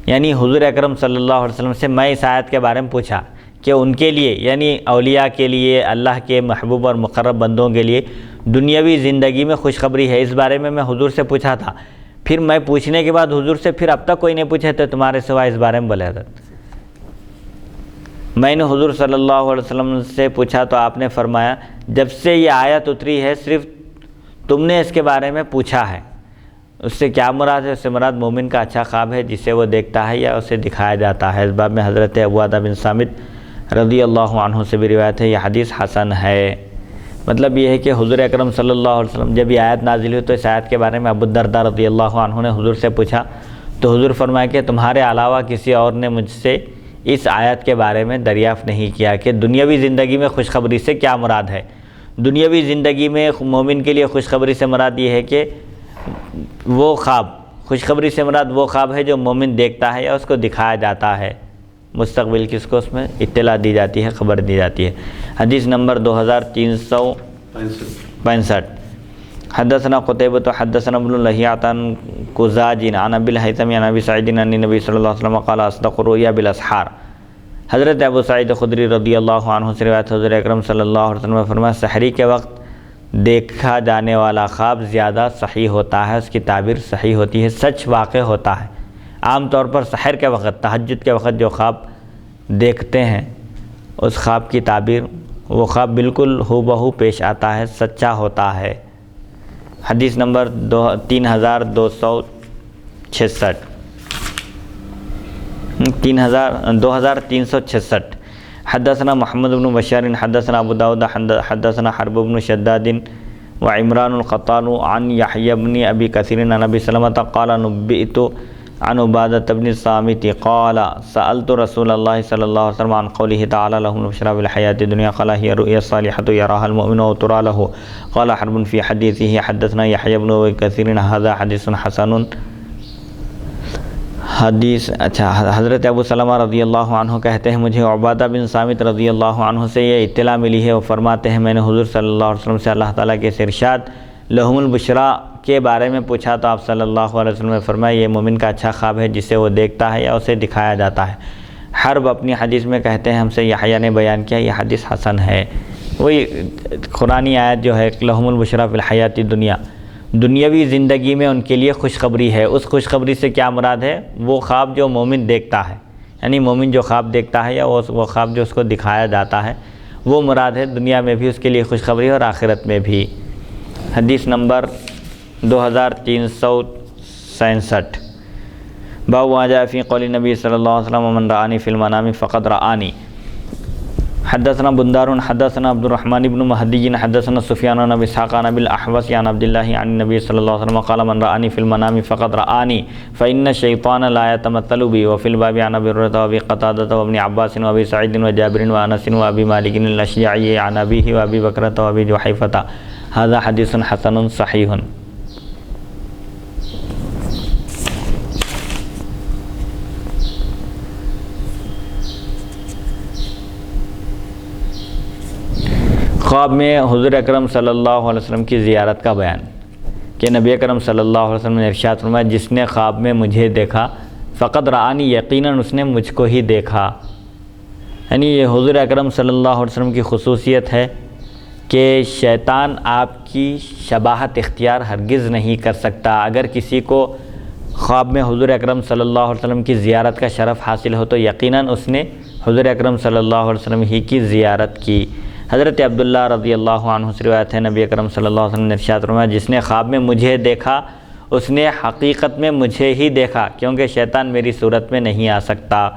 یعنی حضور اکرم صلی اللہ علیہ وسلم سے میں اس آیت کے بارے میں پوچھا کہ ان کے لیے، یعنی اولیاء کے لیے، اللہ کے محبوب اور مقرب بندوں کے لیے دنیاوی زندگی میں خوشخبری ہے۔ اس بارے میں حضور سے پوچھا تھا، پھر میں پوچھنے کے بعد حضور سے پھر اب تک کوئی نہیں پوچھے تھے تمہارے سوا اس بارے میں بولے حضرت۔ میں نے حضور صلی اللہ علیہ وسلم سے پوچھا تو آپ نے فرمایا جب سے یہ آیت اتری ہے صرف تم نے اس کے بارے میں پوچھا ہے۔ اس سے کیا مراد ہے؟ اس سے مراد مومن کا اچھا خواب ہے جسے وہ دیکھتا ہے یا اسے دکھایا جاتا ہے۔ اس باب میں حضرت عبادہ بن صامت رضی اللہ عنہ سے بھی روایت ہے، یہ حدیث حسن ہے۔ مطلب یہ ہے کہ حضور اکرم صلی اللہ علیہ وسلم جب یہ آیت نازل ہوئی تو اس آیت کے بارے میں ابو الدرداء رضی اللہ عنہ نے حضور سے پوچھا تو حضور فرمایا کہ تمہارے علاوہ کسی اور نے مجھ سے اس آیت کے بارے میں دریافت نہیں کیا کہ دنیاوی زندگی میں خوشخبری سے کیا مراد ہے۔ دنیاوی زندگی میں مومن کے لیے خوشخبری سے مراد یہ ہے کہ وہ خواب، خوشخبری سے مراد وہ خواب ہے جو مومن دیکھتا ہے یا اس کو دکھایا جاتا ہے، مستقبل کی اس کو اس میں اطلاع دی جاتی ہے، خبر دی جاتی ہے۔ حدیث نمبر 2365۔ حدثنا قتيبة حدثنا ابن لهيعة عن قزاج عن ابي الهيثم عن ابي سعيد ان النبي صلی اللہ علیہ وسلم قال اصدق الرؤيا بالاسحار۔ حضرت ابو سعید خدری رضی اللہ عنہ سے روایت حضور اکرم صلی اللہ علیہ وسلم نے فرمایا سحری کے وقت دیکھا جانے والا خواب زیادہ صحیح ہوتا ہے، اس کی تعبیر صحیح ہوتی ہے، سچ واقع ہوتا ہے۔ عام طور پر سحر کے وقت، تہجد کے وقت جو خواب دیکھتے ہیں اس خواب کی تعبیر، وہ خواب بالکل ہو بہو پیش آتا ہے، سچا ہوتا ہے۔ حدیث نمبر 2366۔ حدثنا محمد بن بشار حدثنا ابو داود حدثنا حرب بن شداد وعمران القطان عن يحيى بن ابي كثير عن ابي سلمة قال نبئت عن عبادة بن الصامت قال سألت رسول الله صلى الله عليه وسلم عن قوله تعالى لهم البشرى في الحياة الدنيا قال هي الرؤيا الصالحة يراها المؤمن وترى له قال حرب في حديثه حدثنا يحيى بن ابي كثير هذا حديث حسن۔ حدیث حضرت ابو سلمہ رضی اللہ عنہ کہتے ہیں مجھے عبادہ بن صامت رضی اللہ عنہ سے یہ اطلاع ملی ہے، وہ فرماتے ہیں میں نے حضور صلی اللہ علیہ وسلم سے اللہ تعالیٰ کے ارشاد لہم البشریٰ کے بارے میں پوچھا تو آپ صلی اللہ علیہ وسلم نے فرمایا یہ مومن کا اچھا خواب ہے جسے وہ دیکھتا ہے یا اسے دکھایا جاتا ہے۔ حرب اپنی حدیث میں کہتے ہیں ہم سے یحییٰ نے بیان کیا، یہ حدیث حسن ہے۔ وہی قرآنی آیت جو ہے لہم البشریٰ فی الحیاۃ الدنیا، دنیاوی زندگی میں ان کے لیے خوشخبری ہے۔ اس خوشخبری سے کیا مراد ہے؟ وہ خواب جو مومن دیکھتا ہے، یعنی مومن جو خواب دیکھتا ہے یا وہ خواب جو اس کو دکھایا جاتا ہے وہ مراد ہے، دنیا میں بھی اس کے لیے خوشخبری اور آخرت میں بھی۔ حدیث نمبر 2367۔ باب ما جاء فی قول نبی صلی اللہ علیہ وسلم من رآنی فی المنام فقد رآنی۔ حدثنا بندار حدثنا عبد الرحمن بن مهدي حدثنا سفيان بن اسحاق عن ابي الاحوص عن عبد الله عن النبي صلى الله عليه وسلم قال من رآني في المنام فقد رآني فإن الشيطان لا يتمثل بي. وفي الباب عن ابي هريرة وابي قتادة وابن عباس وابي سعيد وجابر وانس وابي مالك الاشجعي عن ابيه وابي بكرة وابي جحيفة. هذا حديث حسن صحيح. خواب میں حضور اکرم صلی اللہ علیہ وسلم کی زیارت کا بیان کہ نبی اکرم صلی اللہ علیہ وسلم نے ارشاد فرمایا جس نے خواب میں مجھے دیکھا فقط رآنی یقیناً اس نے مجھ کو ہی دیکھا. یعنی یہ حضور اکرم صلی اللہ علیہ وسلم کی خصوصیت ہے کہ شیطان آپ کی شباہت اختیار ہرگز نہیں کر سکتا. اگر کسی کو خواب میں حضور اکرم صلی اللہ علیہ وسلم کی زیارت کا شرف حاصل ہو تو یقیناً اس نے حضور اکرم صلی اللہ علیہ وسلم ہی کی زیارت کی. حضرت عبداللہ رضی اللہ عنہ سے روایت ہے نبی اکرم صلی اللہ علیہ وسلم نے ارشاد فرمایا جس نے خواب میں مجھے دیکھا اس نے حقیقت میں مجھے ہی دیکھا کیونکہ شیطان میری صورت میں نہیں آ سکتا.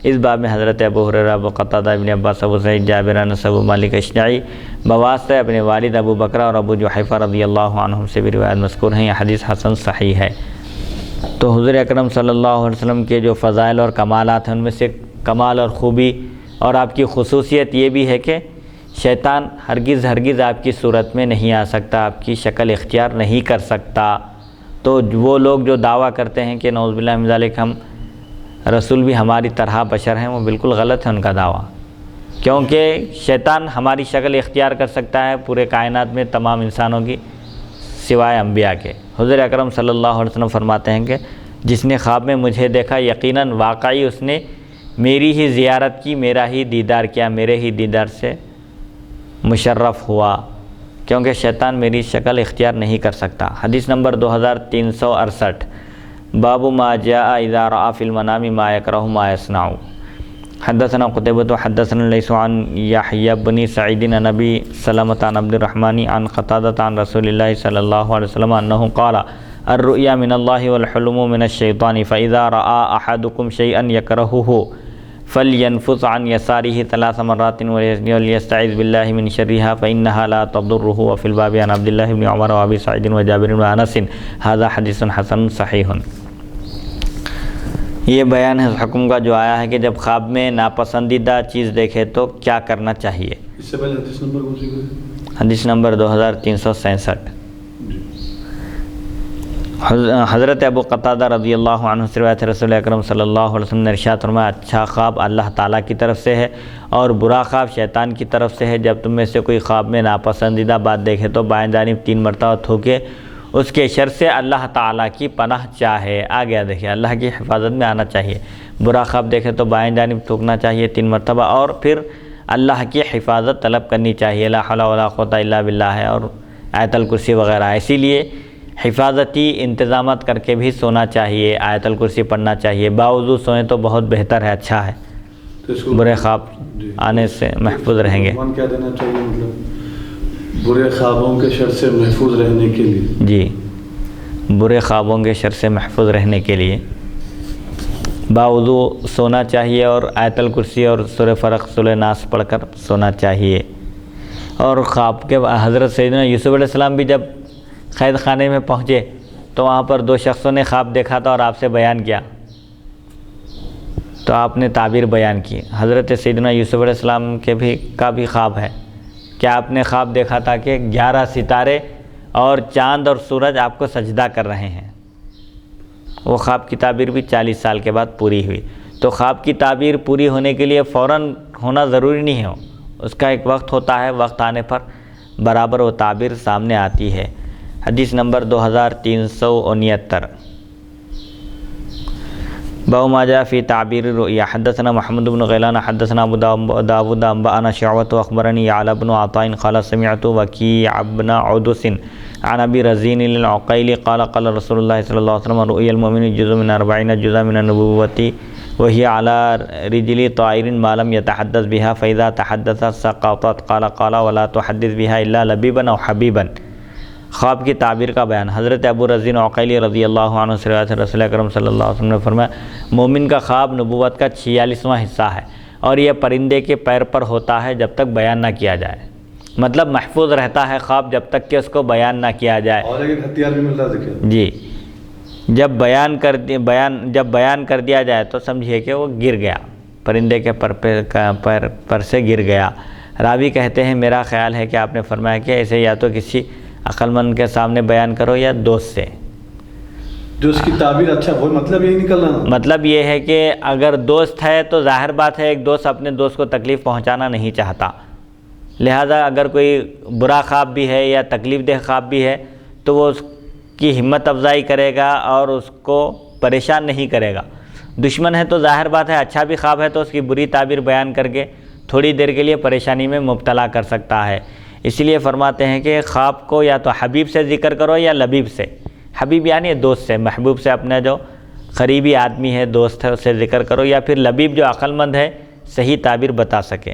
اس باب میں حضرت ابو ہریرہ ابو قتادہ ابن عباس ابو سعید جابر انس ابو مالک اشجعی بواسطہ اپنے والد ابو بکرہ اور ابو جحیفہ رضی اللہ عنہم سے بھی روایت مذکور ہیں. یہ حدیث حسن صحیح ہے. تو حضور اکرم صلی اللہ علیہ وسلم کے جو فضائل اور کمالات ہیں ان میں سے کمال اور خوبی اور آپ کی خصوصیت یہ بھی ہے کہ شیطان ہرگز آپ کی صورت میں نہیں آ سکتا, آپ کی شکل اختیار نہیں کر سکتا. تو وہ لوگ جو دعویٰ کرتے ہیں کہ نعوذ باللہ من ذالک ہم رسول بھی ہماری طرح بشر ہیں, وہ بالکل غلط ہے ان کا دعویٰ, کیونکہ شیطان ہماری شکل اختیار کر سکتا ہے پورے کائنات میں تمام انسانوں کی سوائے انبیاء کے. حضور اکرم صلی اللہ علیہ وسلم فرماتے ہیں کہ جس نے خواب میں مجھے دیکھا یقیناً واقعی اس نے میری ہی زیارت کی, میرا ہی دیدار کیا, میرے ہی دیدار سے مشرف ہوا, کیونکہ شیطان میری شکل اختیار نہیں کر سکتا. حدیث نمبر 2368 باب ما جاء اذا رأى في المنام ما يكره ما يصنع. حدثنا قتيبة حدثنا ليس عن يحيى بن سعيد عن ابي سلمة عن عبد الرحمن عن قتادة عن رسول الله صلى الله عليه وسلم انه قال الرؤيا من الله والحلم من الشيطان فاذا رأى احدكم شيئا يكرهه فلينفث عن يساره 3 مرات وليستعذ بالله من شرها فإنها لا تضره. وفي الباب عن عبد الله بن عمر وابي سعيد وجابر وانس. هذا حديث حسن صحيح. یہ بیان ہے اس حکم کا جو آیا ہے کہ جب خواب میں ناپسندیدہ چیز دیکھے تو کیا کرنا چاہیے. اس سے پہلے حدیث نمبر کون سی ہے؟ حدیث نمبر 2367. حضرت ابو قتادہ رضی اللہ عنہ سے روایت ہے رسول اکرم صلی اللہ علیہ وسلم نے ارشاد فرمایا اچھا خواب اللہ تعالیٰ کی طرف سے ہے اور برا خواب شیطان کی طرف سے ہے. جب تم میں سے کوئی خواب میں ناپسندیدہ بات دیکھے تو بائیں جانب 3 مرتبہ تھوکے اس کے شر سے اللہ تعالیٰ کی پناہ چاہے. آ گیا دیکھیے, اللہ کی حفاظت میں آنا چاہیے. برا خواب دیکھے تو بائیں جانب تھوکنا چاہیے 3 مرتبہ اور پھر اللہ کی حفاظت طلب کرنی چاہیے. لا حول ولا قوة الا باللہ ہے اور آیت الکرسی وغیرہ. اسی لیے حفاظتی انتظامات کر کے بھی سونا چاہیے, آیت الکرسی پڑھنا چاہیے. باوضو سوئیں تو بہت بہتر ہے, اچھا ہے, برے خواب آنے سے محفوظ رہیں گے. کیا دینا چاہیے مطلب برے خوابوں کے شر سے محفوظ رہنے کے لیے؟ جی, برے خوابوں کے شر سے محفوظ رہنے کے لیے باوضو سونا چاہیے اور آیت الکرسی اور سورہ فرق سورہ ناس پڑھ کر سونا چاہیے. اور خواب کے حضرت سیدنا یوسف علیہ السلام بھی جب قید خانے میں پہنچے تو وہاں پر 2 شخصوں نے خواب دیکھا تھا اور آپ سے بیان کیا تو آپ نے تعبیر بیان کی. حضرت سیدنا یوسف علیہ السلام کا بھی خواب ہے کہ آپ نے خواب دیکھا تھا کہ 11 ستارے اور چاند اور سورج آپ کو سجدہ کر رہے ہیں. وہ خواب کی تعبیر بھی 40 سال کے بعد پوری ہوئی. تو خواب کی تعبیر پوری ہونے کے لیے فوراً ہونا ضروری نہیں ہو, اس کا ایک وقت ہوتا ہے, وقت آنے پر برابر وہ تعبیر سامنے آتی ہے. حدیث نمبر 2369 باب ما جاء في تعبير الرؤيا. حدثنا محمد بن غيلان حدثنا ابو داود انبانا شعبة واخبرني يعلى بن عطاء قال سمعت وكيع بن عدس عن ابي رزين العقيلي قال قال رسول الله صلى الله عليه وسلم رؤيا المؤمن جزء من 40 جزءا من النبوة وهي على رجل طائر ما لم يتحدث بها فإذا تحدث سقطت. قال ولا تحدث بها الا لبيبا او حبيبا. خواب کی تعبیر کا بیان. حضرت ابو رزین عقیلی رضی اللہ عنہ سے روایت ہے رسول اکرم صلی اللہ علیہ وسلم نے فرمایا مومن کا خواب نبوت کا 46واں حصہ ہے اور یہ پرندے کے پیر پر ہوتا ہے جب تک بیان نہ کیا جائے، مطلب محفوظ رہتا ہے خواب جب تک کہ اس کو بیان نہ کیا جائے۔ اور ایک ہتھیار بھی ملتا ہے جی، جب بیان کر دیا جائے تو سمجھیے کہ وہ گر گیا، پرندے کے پر سے گر گیا۔ راوی کہتے ہیں میرا خیال ہے کہ آپ نے فرمایا کہ اسے یا تو کسی عقل مند کے سامنے بیان کرو یا دوست سے۔ جو اس کی تعبیر، اچھا وہ مطلب یہی نکل رہا نا؟ مطلب یہ ہے کہ اگر دوست ہے تو ظاہر بات ہے ایک دوست اپنے دوست کو تکلیف پہنچانا نہیں چاہتا، لہذا اگر کوئی برا خواب بھی ہے یا تکلیف دہ خواب بھی ہے تو وہ اس کی ہمت افزائی کرے گا اور اس کو پریشان نہیں کرے گا۔ دشمن ہے تو ظاہر بات ہے اچھا بھی خواب ہے تو اس کی بری تعبیر بیان کر کے تھوڑی دیر کے لیے پریشانی میں مبتلا کر سکتا ہے۔ اسی لیے فرماتے ہیں کہ خواب کو یا تو حبیب سے ذکر کرو یا لبیب سے۔ حبیب یعنی دوست سے، محبوب سے اپنا جو قریبی آدمی ہے، دوست ہے، اس سے ذکر کرو، یا پھر لبیب جو عقل مند ہے صحیح تعبیر بتا سکے۔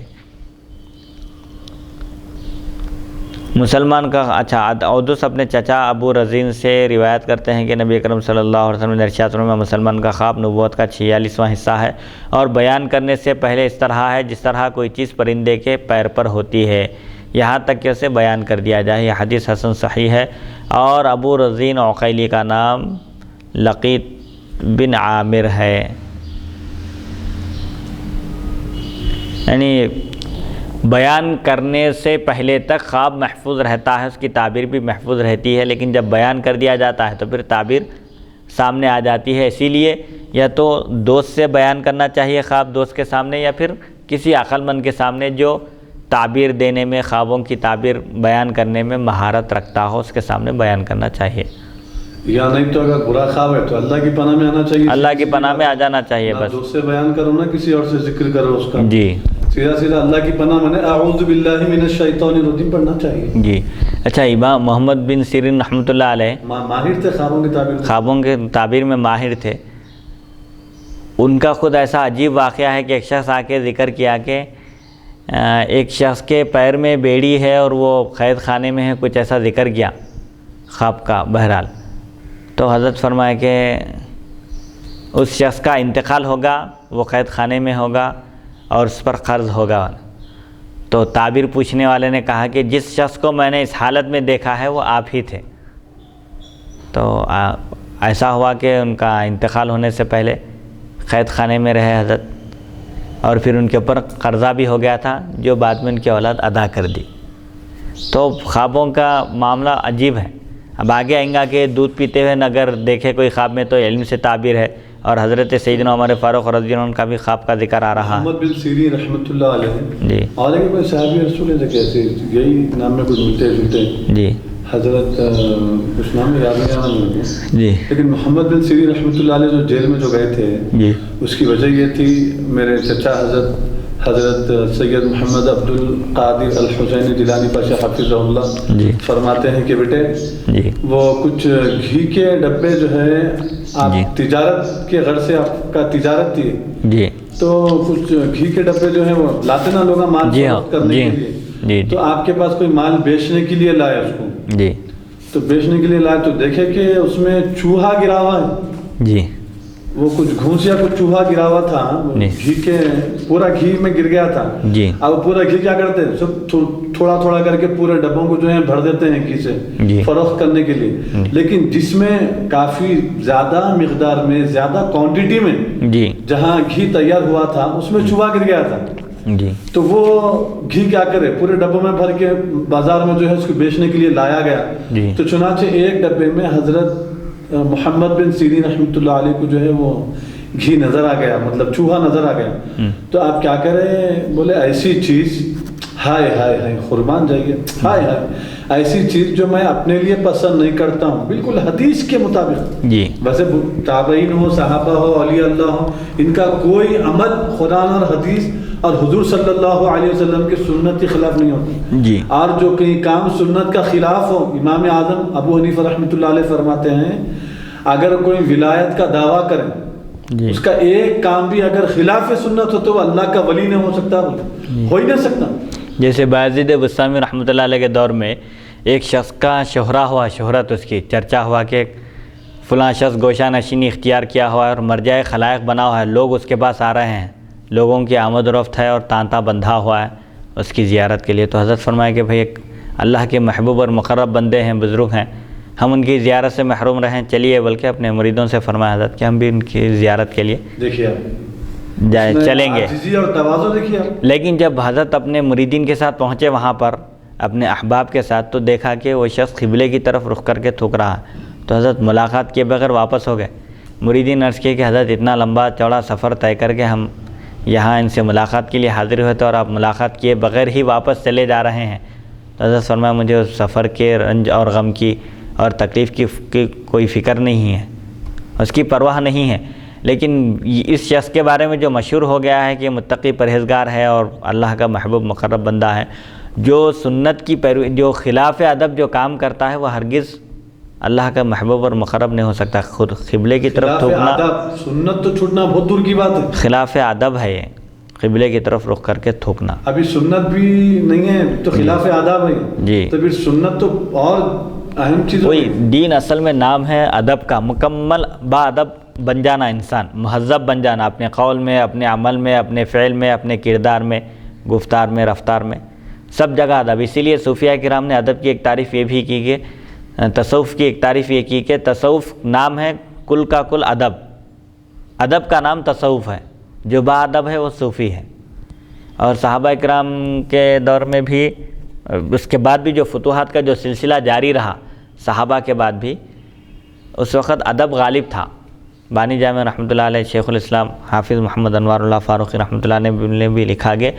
مسلمان کا اودس اپنے چچا ابو رزین سے روایت کرتے ہیں کہ نبی اکرم صلی اللہ علیہ وسلم نے ارشاد فرمایا مسلمان کا خواب نبوت کا 46واں حصہ ہے اور بیان کرنے سے پہلے اس طرح ہے جس طرح کوئی چیز پرندے کے پیر پر ہوتی ہے، یہاں تک کہ اسے بیان کر دیا جائے۔ یہ حدیث حسن صحیح ہے، اور ابو رزین عقیلی کا نام لقیط بن عامر ہے، یعنی بیان کرنے سے پہلے تک خواب محفوظ رہتا ہے، اس کی تعبیر بھی محفوظ رہتی ہے، لیکن جب بیان کر دیا جاتا ہے تو پھر تعبیر سامنے آ جاتی ہے۔ اسی لیے یا تو دوست سے بیان کرنا چاہیے خواب، دوست کے سامنے، یا پھر کسی عقل مند کے سامنے جو تعبیر دینے میں، خوابوں کی تعبیر بیان کرنے میں مہارت رکھتا ہو، اس کے سامنے بیان کرنا چاہیے۔ یا نہیں تو اگر برا خواب ہے تو اللہ کی پناہ میں آنا چاہیے، اللہ کی پناہ میں آ جانا چاہیے، بس دوست سے بیان کرو نہ کسی اور سے ذکر کرو اس کا، جی سیدھا سیدھا اللہ کی پناہ میں اعوذ باللہ من الشیطان الرجیم پڑھنا چاہیے۔ جی۔ اچھا، امام محمد بن سیرین رحمۃ اللہ علیہ ماہر تھے خوابوں کی تعبیر، خوابوں کے تعبیر میں ماہر تھے۔ ان کا خود ایسا عجیب واقعہ ہے کہ ایک شخص آ کے ذکر کیا کہ ایک شخص کے پیر میں بیڑی ہے اور وہ قید خانے میں ہے، کچھ ایسا ذکر کیا خواب کا۔ بہرحال تو حضرت فرمایا کہ اس شخص کا انتقال ہوگا، وہ قید خانے میں ہوگا اور اس پر قرض ہوگا۔ تو تعبیر پوچھنے والے نے کہا کہ جس شخص کو میں نے اس حالت میں دیکھا ہے وہ آپ ہی تھے۔ تو ایسا ہوا کہ ان کا انتقال ہونے سے پہلے قید خانے میں رہے حضرت، اور پھر ان کے اوپر قرضہ بھی ہو گیا تھا جو بعد میں ان کی اولاد ادا کر دی۔ تو خوابوں کا معاملہ عجیب ہے۔ اب آگے آئیں گا کہ دودھ پیتے ہوئے اگر دیکھے کوئی خواب میں تو علم سے تعبیر ہے، اور حضرت سیدنا عمر فاروق رضی اللہ عنہ کا بھی خواب کا ذکر آ رہا ہے۔ محمد بن سیرین رحمۃ اللہ علیہ، جی، اور ایک کوئی صحابی رسول ہے کیسے یہی نام میں کوئی ملتے جلتے، جی حضرت کچھ نام یاد نہیں آ رہا، جی لیکن محمد بن سیرین رحمۃ اللہ علیہ جو جیل میں جو گئے تھے، جی، اس کی وجہ یہ تھی، میرے چچا حضرت سید محمد عبد القادر الحسینی جیلانی پاشا حفظہ اللہ جی فرماتے ہیں کہ بیٹے جی وہ کچھ گھی کے ڈبے جو ہے آپ جی تجارت کے غرض سے، آپ کا تجارت تھی، جی تو کچھ گھی کے ڈبے جو ہیں وہ لاتے نا لوگ مال جی ہاں، فروخت کرنے جی کے لیے، جی تو آپ کے پاس کوئی مال بیچنے کے لیے لائے اس کو، جی تو بیچنے کے لیے لائے تو دیکھے کہ اس میں چوہا گرا ہوا ہے، جی وہ کچھ گھونس یا کچھ چوہا گرا ہوا تھا، گھی کے پورا گھی میں گر گیا تھا، جی اب پورا گھی کیا کرتے ہیں سب تھوڑا تھوڑا کر کے پورے ڈبوں کو جو ہے بھر دیتے ہیں گھی سے جی فروخت کرنے کے لیے، لیکن جس میں کافی زیادہ مقدار میں، زیادہ کوانٹٹی میں جی جہاں گھی تیار ہوا تھا اس میں چوہا گر گیا تھا، جی تو وہ گھی کیا کرے پورے ڈبوں میں بھر کے بازار میں جو ہے اس کو بیچنے کے لیے لایا گیا، جی تو چنانچہ ایک ڈبے میں حضرت محمد بن سیرین رحمۃ اللہ علیہ کو جو ہے وہ گھی نظر آ گیا، مطلب چوہا نظر آ گیا، تو آپ کیا کریں، بولے ایسی چیز، ہائے ہائے ہائے قربان جائیے، ہائے ہائے ایسی چیز جو میں اپنے لیے پسند نہیں کرتا ہوں، بالکل حدیث کے مطابق، جی ویسے تابعین ہو، صحابہ ہو، اولیاء اللہ ہو، ان کا کوئی عمل قرآن اور حدیث اور حضور صلی اللہ علیہ وسلم کی سنت کے خلاف نہیں ہوتا، جی اور جو کہیں کام سنت کا خلاف ہو، امام اعظم ابو حنیفہ رحمۃ اللہ علیہ فرماتے ہیں اگر کوئی ولایت کا دعویٰ کرے، جی اس کا ایک کام بھی اگر خلاف سنت ہو تو وہ اللہ کا ولی نہیں ہو سکتا، ہو ہی نہیں سکتا۔ جیسے باعزید بستامی رحمۃ اللہ علیہ کے دور میں ایک شخص کا شہرہ ہوا، شہرت اس کی چرچا ہوا کہ فلاں شخص گوشہ نشینی اختیار کیا ہوا ہے اور مرجع خلائق بنا ہوا ہے، لوگ اس کے پاس آ رہے ہیں لوگوں کی آمد و رفت ہے اور تانتا بندھا ہوا ہے اس کی زیارت کے لیے. تو حضرت فرمایا کہ بھئی ایک اللہ کے محبوب اور مقرب بندے ہیں, بزرگ ہیں, ہم ان کی زیارت سے محروم رہیں, چلیے. بلکہ اپنے مریدوں سے فرمایا حضرت کہ ہم بھی ان کی زیارت کے لیے دیکھیے چلیں گے. اور تواضع دیکھیے. لیکن جب حضرت اپنے مریدین کے ساتھ پہنچے وہاں پر اپنے احباب کے ساتھ, تو دیکھا کہ وہ شخص قبلے کی طرف رخ کر کے تھوک رہا. تو حضرت ملاقات کیے بغیر واپس ہو گئے. مریدین عرض کیے کہ حضرت اتنا لمبا چوڑا سفر طے کر کے ہم یہاں ان سے ملاقات کے لیے حاضر ہوئے تھے اور آپ ملاقات کیے بغیر ہی واپس چلے جا رہے ہیں. تو حضرت فرمایا مجھے اس سفر کے رنج اور غم کی اور تکلیف کی کوئی فکر نہیں ہے, اس کی پرواہ نہیں ہے. لیکن اس شخص کے بارے میں جو مشہور ہو گیا ہے کہ متقی پرہیزگار ہے اور اللہ کا محبوب مقرب بندہ ہے, جو سنت کی پیروی, جو خلاف ادب جو کام کرتا ہے, وہ ہرگز اللہ کا محبوب اور مقرب نہیں ہو سکتا. خود قبلے کی طرف تھوکنا, سنت تو چھوٹنا بہت دور کی بات ہے, خلاف ادب ہے یہ, قبلے کی طرف رخ کر کے تھوکنا. ابھی سنت بھی نہیں ہے تو خلاف آداب ہے جی. تو پھر سنت تو اور اہم چیز. وہی دین اصل میں نام ہے ادب کا, مکمل با ادب بن جانا, انسان مہذب بن جانا اپنے قول میں, اپنے عمل میں, اپنے فعل میں, اپنے کردار میں, گفتار میں, رفتار میں, سب جگہ ادب. اسی لیے صوفیاء کرام نے ادب کی ایک تعریف یہ بھی کی کہ تصوف کی ایک تعریف یہ کی کہ تصوف نام ہے کل کا کل ادب, ادب کا نام تصوف ہے, جو با ادب ہے وہ صوفی ہے. اور صحابہ کرام کے دور میں بھی, اس کے بعد بھی جو فتوحات کا جو سلسلہ جاری رہا صحابہ کے بعد بھی, اس وقت ادب غالب تھا. بانی جامع رحمۃ اللہ علیہ شیخ الاسلام حافظ محمد انوار اللہ فاروقی رحمۃ اللہ نے بھی لکھا کہ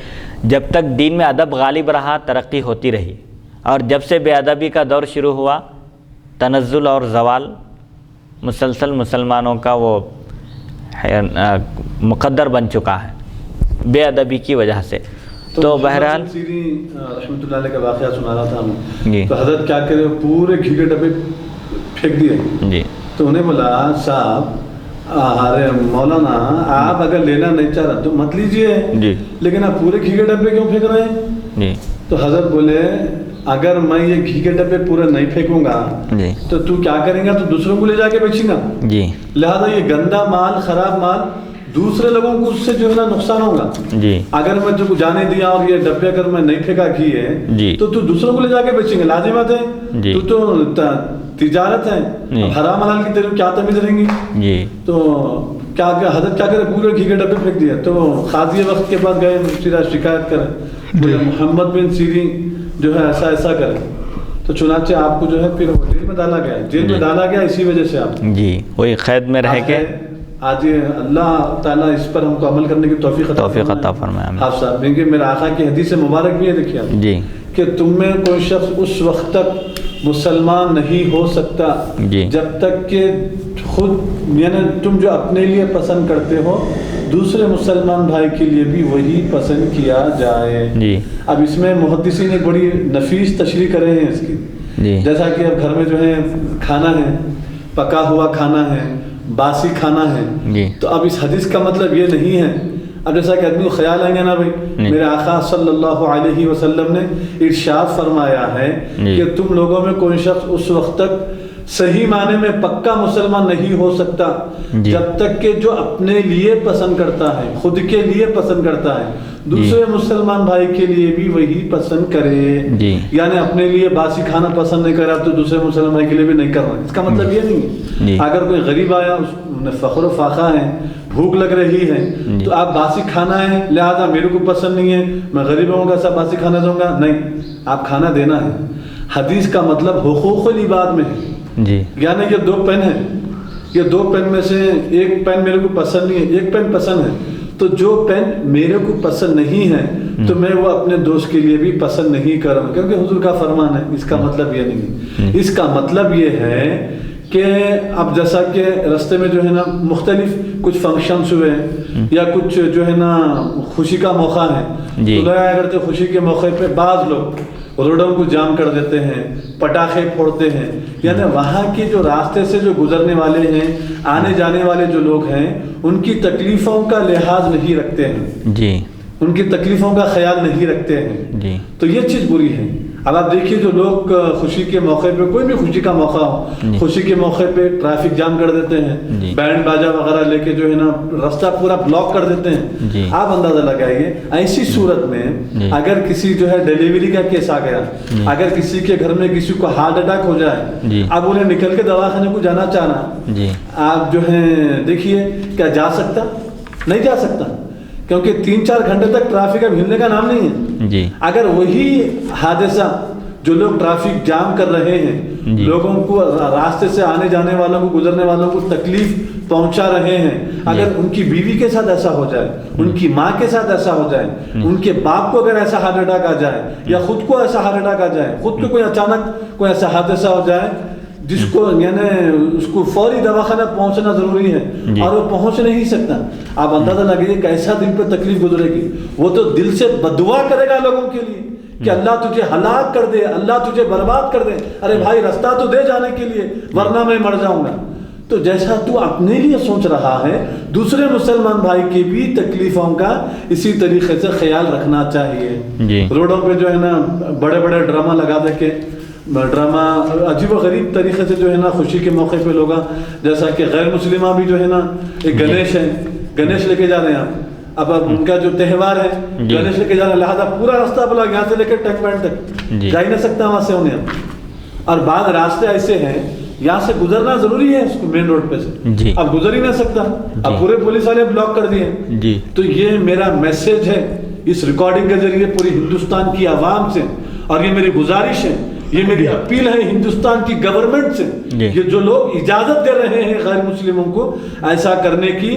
جب تک دین میں ادب غالب رہا ترقی ہوتی رہی, اور جب سے بے ادبی کا دور شروع ہوا تنزل اور زوال مسلسل مسلمانوں کا وہ مقدر بن چکا ہے بے ادبی کی وجہ سے. تو بہرحال رحمۃ اللہ علیہ کا واقعہ سنا رہا تھا ہمیں. جی. تو حضرت کیا کرے, پورے گھی کے ڈبے پھینک دیے. جی. تو انہیں بولا صاحب ارے مولانا آپ اگر لینا نہیں چاہ رہے تو مت لیجیے, جی, لیکن آپ پورے گھی کے ڈبے کیوں پھینک رہے ہیں؟ جی. تو حضرت بولے اگر میں یہ گھی کے ڈبے پورے نہیں پھینکوں گا جی تو کیا کریں گا, تو دوسروں کو لے جا کے بیچیں گا. جی. لہذا یہ گندا مال, خراب مال دوسرے لوگوں کو اس سے جو ہے نا نقصان ہوگا. جی. اگر میں جو جانے دیا اور یہ ڈبے اگر میں نہیں پھینکا گھی ہے, جی, تو دوسروں کو لے جا کے بیچیں گے, لازمات ہے. جی. تو تجارت ہے, حرام حلال کی طرف کیا تمیز رہیں گی. جی. تو کیا حضرت کیا کرے, پورے گھی کے ڈبے پھینک دیا. تو قاضی وقت کے بعد گئے سیدھا شکایت کرے, بولے محمد بن سیرین جو ہے ایسا ایسا کرے. تو چنانچہ آپ کو جو ہے پھر جیل میں ڈالا گیا, جیل میں ڈالا گیا اسی وجہ سے آپ. جی, وہی قید میں رہ کے آج اللہ تعالیٰ اس پر ہم کو عمل کرنے کی توفیق عطا فرمائے. آپ صاحب, کیونکہ میرے آقا کی حدیث مبارک بھی ہے, دیکھیے آپ جی, کہ تم میں کوئی شخص اس وقت تک مسلمان نہیں ہو سکتا جی, جب تک کہ خود یعنی تم جو اپنے لیے پسند کرتے ہو دوسرے مسلمان بھائی کے لیے بھی وہی پسند کیا جائے. جی. اب اس میں محدثین ایک بڑی نفیس تشریح کر رہے ہیں اس کی. جی. جیسا کہ اب گھر میں جو ہے کھانا ہے, پکا ہوا کھانا ہے, باسی کھانا ہے. جی. تو اب اس حدیث کا مطلب یہ نہیں ہے, اب جیسا کہ آدمی کو خیال آئیں گے نا بھائی, میرے آقا صلی اللہ علیہ وسلم نے ارشاد فرمایا ہے کہ تم لوگوں میں کوئی شخص اس وقت تک صحیح معنی میں پکا مسلمان نہیں ہو سکتا جب تک کہ جو اپنے لیے پسند کرتا ہے, خود کے لیے پسند کرتا ہے, دوسرے مسلمان بھائی کے لیے بھی وہی پسند کرے. یعنی اپنے لیے باسی کھانا پسند نہیں کرا تو دوسرے مسلمان بھائی کے لیے بھی نہیں کرنا. اس کا مطلب یہ نہیں ہے اگر کوئی غریب آیا, اس فخر و فاقہ ہے, بھوک لگ رہی ہے, تو آپ باسی کھانا ہے لہذا میرے کو پسند نہیں ہے, میں غریبوں کا سب باسی کھانا دوں گا, نہیں, آپ کھانا دینا ہے. حدیث کا مطلب حقوق العباد میں ہے. جی. یعنی یہ 2 پین ہیں, یہ 2 پین میں سے ایک پین میرے کو پسند نہیں ہے, ایک پین پسند ہے, تو جو پین میرے کو پسند نہیں ہے تو میں وہ اپنے دوست کے لیے بھی پسند نہیں کروں, کیونکہ حضور کا فرمان ہے. اس کا مطلب یہ نہیں, اس کا مطلب یہ ہے کہ اب جیسا کہ رستے میں جو ہے نا مختلف کچھ فنکشنز ہوئے یا کچھ جو ہے نا خوشی کا موقع ہے, تو گیا کرتے خوشی کے موقع پہ بعض لوگ روڈوں کو جام کر دیتے ہیں, پٹاخے پھوڑتے ہیں. یعنی وہاں کے جو راستے سے جو گزرنے والے ہیں, آنے جانے والے جو لوگ ہیں, ان کی تکلیفوں کا لحاظ نہیں رکھتے ہیں, جی, ان کی تکلیفوں کا خیال نہیں رکھتے ہیں. جی. تو یہ چیز بری ہے. اب آپ دیکھیے جو لوگ خوشی کے موقع پہ، کوئی بھی خوشی کا موقع ہو، خوشی کے موقع پہ ٹریفک جام کر دیتے ہیں، بینڈ باجا وغیرہ لے کے جو ہے نا راستہ پورا بلاک کر دیتے ہیں. آپ اندازہ لگائیے ایسی صورت میں اگر کسی جو ہے ڈیلیوری کا کیس آ گیا، اگر کسی کے گھر میں کسی کو ہارٹ اٹیک ہو جائے، اب انہیں نکل کے دواخانے کو جانا چاہنا، آپ جو ہے دیکھیے کیا جا سکتا؟ نہیں جا سکتا، کیونکہ 3-4 گھنٹے تک ٹریفک اب ہلنے کا نام نہیں ہے. اگر وہی حادثہ جو لوگ ٹریفک جام کر رہے ہیں، لوگوں کو راستے سے آنے جانے والوں کو، گزرنے والوں کو تکلیف پہنچا رہے ہیں، اگر ان کی بیوی کے ساتھ ایسا ہو جائے، ان کی ماں کے ساتھ ایسا ہو جائے، ان کے باپ کو اگر ایسا ہارٹ اٹیک آ جائے، یا خود کو ایسا ہارٹ اٹیک آ جائے، خود کو کوئی اچانک کوئی ایسا حادثہ ہو جائے جس کو یعنی اس کو فوری دواخانہ پہنچنا ضروری ہے اور وہ پہنچ نہیں سکتا، آپ اندازہ لگائیے کیسا دل پہ تکلیف گزرے گی. وہ تو دل سے بددعا کرے گا لوگوں کے لیے کہ اللہ تجھے ہلاک کر دے، اللہ تجھے برباد کر دے، ارے بھائی راستہ تو دے جانے کے لیے ورنہ میں مر جاؤں گا. تو جیسا تو اپنے لیے سوچ رہا ہے، دوسرے مسلمان بھائی کی بھی تکلیفوں کا اسی طریقے سے خیال رکھنا چاہیے. روڈوں پہ جو ہے نا بڑے بڑے ڈرامہ لگا دے کے، ڈرامہ عجیب و غریب طریقے سے جو ہے نا خوشی کے موقع پہ لوگ، جیسا کہ غیر مسلمہ بھی جو ہے نا ایک گنیش ہے، گنیش لے کے جا رہے ہیں. اب ان کا جو تہوار ہے گنیش لے کے جا رہے ہیں، لہٰذا پورا راستہ بلا یہاں سے لے کے ٹیک پوائنٹ تک جا ہی نہیں سکتا وہاں سے انہیں. اور بعض راستے ایسے ہیں یہاں سے گزرنا ضروری ہے اس کو مین روڈ پہ سے، اب گزر ہی نہیں سکتا، اب پورے پولیس والے بلاک کر دیے. تو یہ میرا میسج ہے اس ریکارڈنگ کے ذریعے پوری ہندوستان کی عوام سے، اور یہ میری گزارش ہے، یہ میری اپیل ہے ہندوستان کی گورنمنٹ سے، یہ جو لوگ اجازت دے رہے ہیں غیر مسلموں کو ایسا کرنے کی،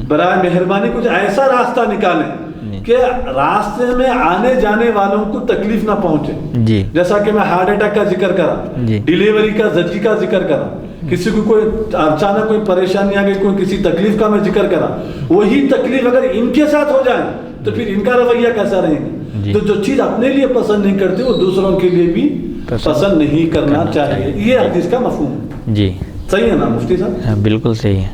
برائے مہربانی کچھ ایسا راستہ نکالیں کہ راستے میں آنے جانے والوں کو تکلیف نہ پہنچے. جیسا کہ میں ہارٹ اٹیک کا ذکر کرا، ڈیلیوری کا، زچگی کا ذکر کرا، کسی کو کوئی اچانک کوئی پریشانی آ گئی، کوئی کسی تکلیف کا میں ذکر کرا، وہی تکلیف اگر ان کے ساتھ ہو جائے تو پھر ان کا رویہ کیسا رہے گا؟ تو جو چیز اپنے لیے پسند نہیں کرتے وہ دوسروں کے لیے بھی پسند نہیں کرنا چاہیے. یہ حدیث کا مفہوم ہے. صحیح ہے نا مفتی صاحب؟ بالکل صحیح ہے.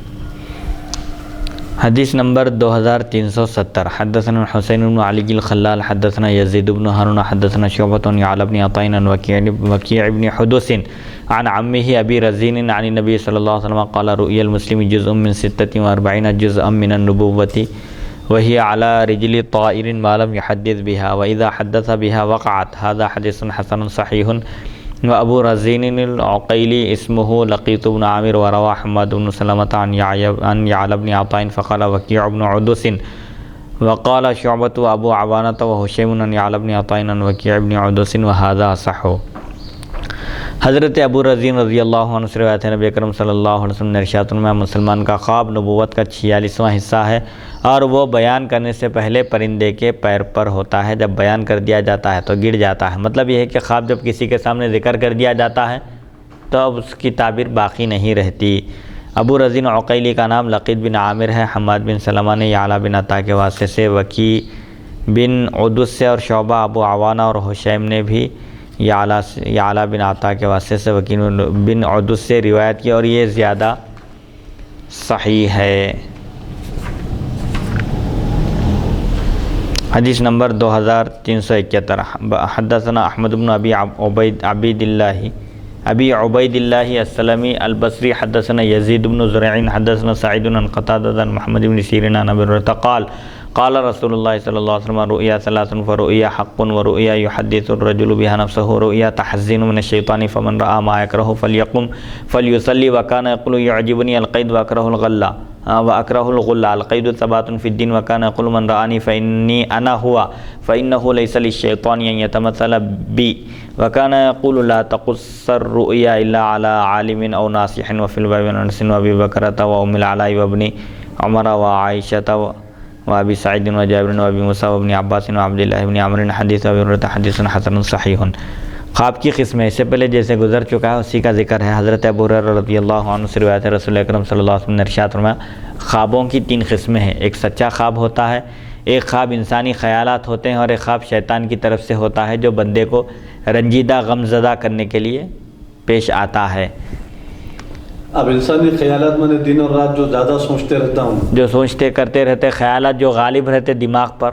حدیث نمبر 2370. حدثنا حسین بن علی الخلال حدثنا یزید بن ہارون حدثنا شعبۃ عن یعلا بن عطاء عن وکیع بن حدوث عن عمه ابی رزین عن النبی صلی اللہ علیہ وسلم قال رؤیا المسلم جزء من 46 جزءا من النبوۃ وهي على رجل طائر ما لم يحدث بها وإذا حدث بها وقعت. هذا حديث حسن صحيح. وأبو رزين العقيلي اسمه لقيط بن عامر وروى حماد بن سلمة عن يعلى بن عطاء فقال وكيع بن عدوس وقال شعبة أبو عوانة وهشيم عن يعلى بن عطاء عن وكيع بن عدوس وهذا صح. حضرت ابو رزین رضی اللہ عنہ سے روایت ہے، نبی اکرم صلی اللہ علیہ وسلم نے ارشاد فرمایا مسلمان کا خواب نبوت کا 46واں حصہ ہے، اور وہ بیان کرنے سے پہلے پرندے کے پیر پر ہوتا ہے، جب بیان کر دیا جاتا ہے تو گر جاتا ہے. مطلب یہ ہے کہ خواب جب کسی کے سامنے ذکر کر دیا جاتا ہے تو اب اس کی تعبیر باقی نہیں رہتی. ابو رزین عقیلی کا نام لقیط بن عامر ہے. حماد بن سلمہ نے یعلا بن عطاء کے واسطے سے، وکیع بن عدوس سے، اور شعبہ ابو عوانہ اور حشیم نے بھی یعلا بن عطاء کے واسطے سے وکیع بن عدوس سے روایت کی، اور یہ زیادہ صحیح ہے. حدیث نمبر 2371. حدثنا احمد بن ابی عبید اللہ السلمی البصری حدثنا یزید بن زرع حدثنا سعید عن قتادہ عن محمد بن سیرین عن ابی ہریرہ قال قال رسول اللہ صلی اللہ علیہ وسلم رؤیا ثلاث فرؤیا حق ورؤیا يحدث الرجل بها نفسه رؤیا تحزن من الشیطان فمن رأى ما يكره فليقم فليصلي وكان يقول يعجبني القيد واكره الغلة القيد ثبات في الدين وكان يقول من رآني فإني أنا هو فإنه ليس للشيطان أن يتمثل بي وكان يقول لا تقص الرؤيا إلا على عالم أو ناصح. وفي الباب عن أنس وأبي بكرة وأم العلاء وابن عمر وعائشة وأبي سعيد وجابر وأبي موسى وابن عباس وعبد الله بن عمرو حديث أبي هريرة حديث حسن صحيح. خواب کی قسمیں اس سے پہلے جیسے گزر چکا ہے اسی کا ذکر ہے. حضرت ابو ہریرہ رضی اللہ عنہ سے روایت ہے، رسول اکرم صلی اللہ علیہ وسلم نے ارشاد فرمایا خوابوں کی 3 قسمیں ہیں. ایک سچا خواب ہوتا ہے، ایک خواب انسانی خیالات ہوتے ہیں، اور ایک خواب شیطان کی طرف سے ہوتا ہے جو بندے کو رنجیدہ غم زدہ کرنے کے لیے پیش آتا ہے. اب انسانی خیالات میں نے دن اور رات جو زیادہ سوچتے رہتا ہوں، جو سوچتے کرتے رہتے خیالات جو غالب رہتے دماغ پر،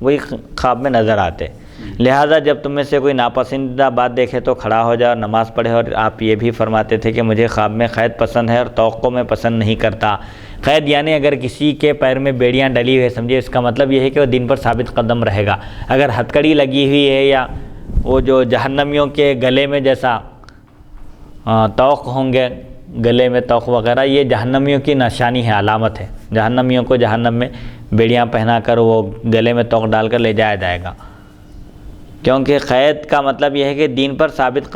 وہی خواب میں نظر آتے. لہٰذا جب تم میں سے کوئی ناپسندیدہ بات دیکھے تو کھڑا ہو جائے اور نماز پڑھے. اور آپ یہ بھی فرماتے تھے کہ مجھے خواب میں قید پسند ہے اور توقع میں پسند نہیں کرتا. قید یعنی اگر کسی کے پیر میں بیڑیاں ڈلی ہوئی ہے، سمجھے اس کا مطلب یہ ہے کہ وہ دین پر ثابت قدم رہے گا. اگر ہتھکڑی لگی ہوئی ہے یا وہ جو جہنمیوں کے گلے میں جیسا توق ہوں گے، گلے میں توق وغیرہ، یہ جہنمیوں کی نشانی ہے، علامت ہے. جہنمیوں کو جہنم میں بیڑیاں پہنا کر وہ گلے میں توق ڈال کر لے جایا جائے گا. کیونکہ قید کا مطلب یہ ہے کہ دین پر ثابت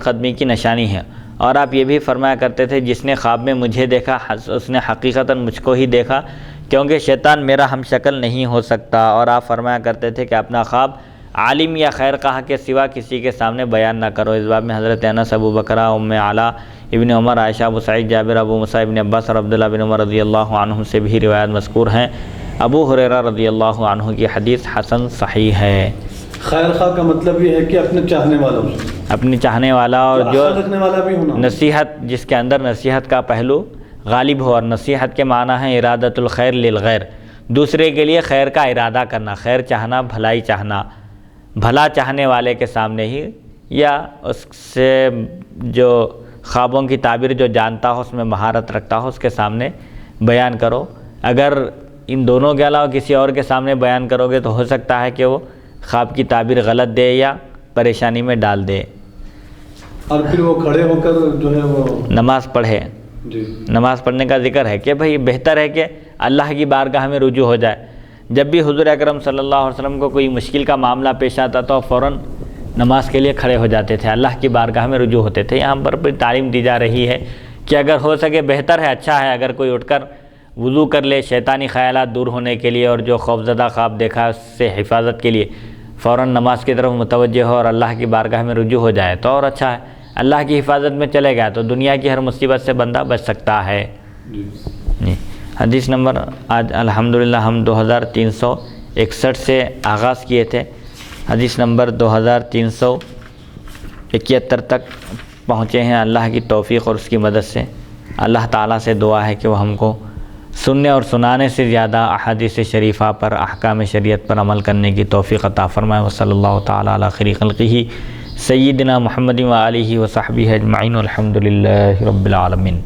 قدمی کی نشانی ہے. اور آپ یہ بھی فرمایا کرتے تھے جس نے خواب میں مجھے دیکھا اس نے حقیقتاً مجھ کو ہی دیکھا، کیونکہ شیطان میرا ہم شکل نہیں ہو سکتا. اور آپ فرمایا کرتے تھے کہ اپنا خواب عالم یا خیر خواہ کے سوا کسی کے سامنے بیان نہ کرو. اس باب میں حضرت انس، ابو بکرہ، ام علا، ابن عمر، عائشہ، ابو سعید، جابر، ابو موسیٰ، ابن عباس اور عبداللہ بن عمر رضی اللہ عنہم سے بھی روایات مذکور ہیں. ابو ہریرہ رضی اللہ عنہ کی حدیث حسن صحیح ہے. خیر خواہ کا مطلب یہ ہے کہ اپنے چاہنے والوں سے، اپنی چاہنے والا اور جو آخر رکھنے والا بھی ہونا، نصیحت، جس کے اندر نصیحت کا پہلو غالب ہو. اور نصیحت کے معنی ہے ارادۃ الخیر للغیر، دوسرے کے لیے خیر کا ارادہ کرنا، خیر چاہنا، بھلائی چاہنا، بھلا چاہنے والے کے سامنے ہی، یا اس سے جو خوابوں کی تعبیر جو جانتا ہو، اس میں مہارت رکھتا ہو، اس کے سامنے بیان کرو. اگر ان دونوں کے علاوہ کسی اور کے سامنے بیان کرو گے تو ہو سکتا ہے کہ وہ خواب کی تعبیر غلط دے یا پریشانی میں ڈال دے. اور پھر وہ کھڑے ہو کر جو ہے وہ نماز پڑھے. جی، نماز پڑھنے کا ذکر ہے کہ بھئی بہتر ہے کہ اللہ کی بارگاہ میں رجوع ہو جائے. جب بھی حضور اکرم صلی اللہ علیہ وسلم کو کوئی مشکل کا معاملہ پیش آتا تو فوراً نماز کے لیے کھڑے ہو جاتے تھے، اللہ کی بارگاہ میں رجوع ہوتے تھے. یہاں پر بھی تعلیم دی جا رہی ہے کہ اگر ہو سکے بہتر ہے، اچھا ہے اگر کوئی اٹھ کر وضو کر لے شیطانی خیالات دور ہونے کے لیے، اور جو خوفزدہ خواب دیکھا ہے اس سے حفاظت کے لیے فوراً نماز کی طرف متوجہ ہو اور اللہ کی بارگاہ میں رجوع ہو جائے تو اور اچھا ہے. اللہ کی حفاظت میں چلے گیا تو دنیا کی ہر مصیبت سے بندہ بچ سکتا ہے. جی. حدیث نمبر آج الحمدللہ ہم 2361 سے آغاز کیے تھے، حدیث نمبر 2371 تک پہنچے ہیں. اللہ کی توفیق اور اس کی مدد سے اللہ تعالیٰ سے دعا ہے کہ وہ ہم کو سننے اور سنانے سے زیادہ احادیث شریفہ پر، احکام شریعت پر عمل کرنے کی توفیق عطا فرمائے. وصلی اللہ تعالیٰ علی خیر خلقہ سیدنا محمد و آلہ و صحبہ اجمعین، والحمد للہ رب العالمین.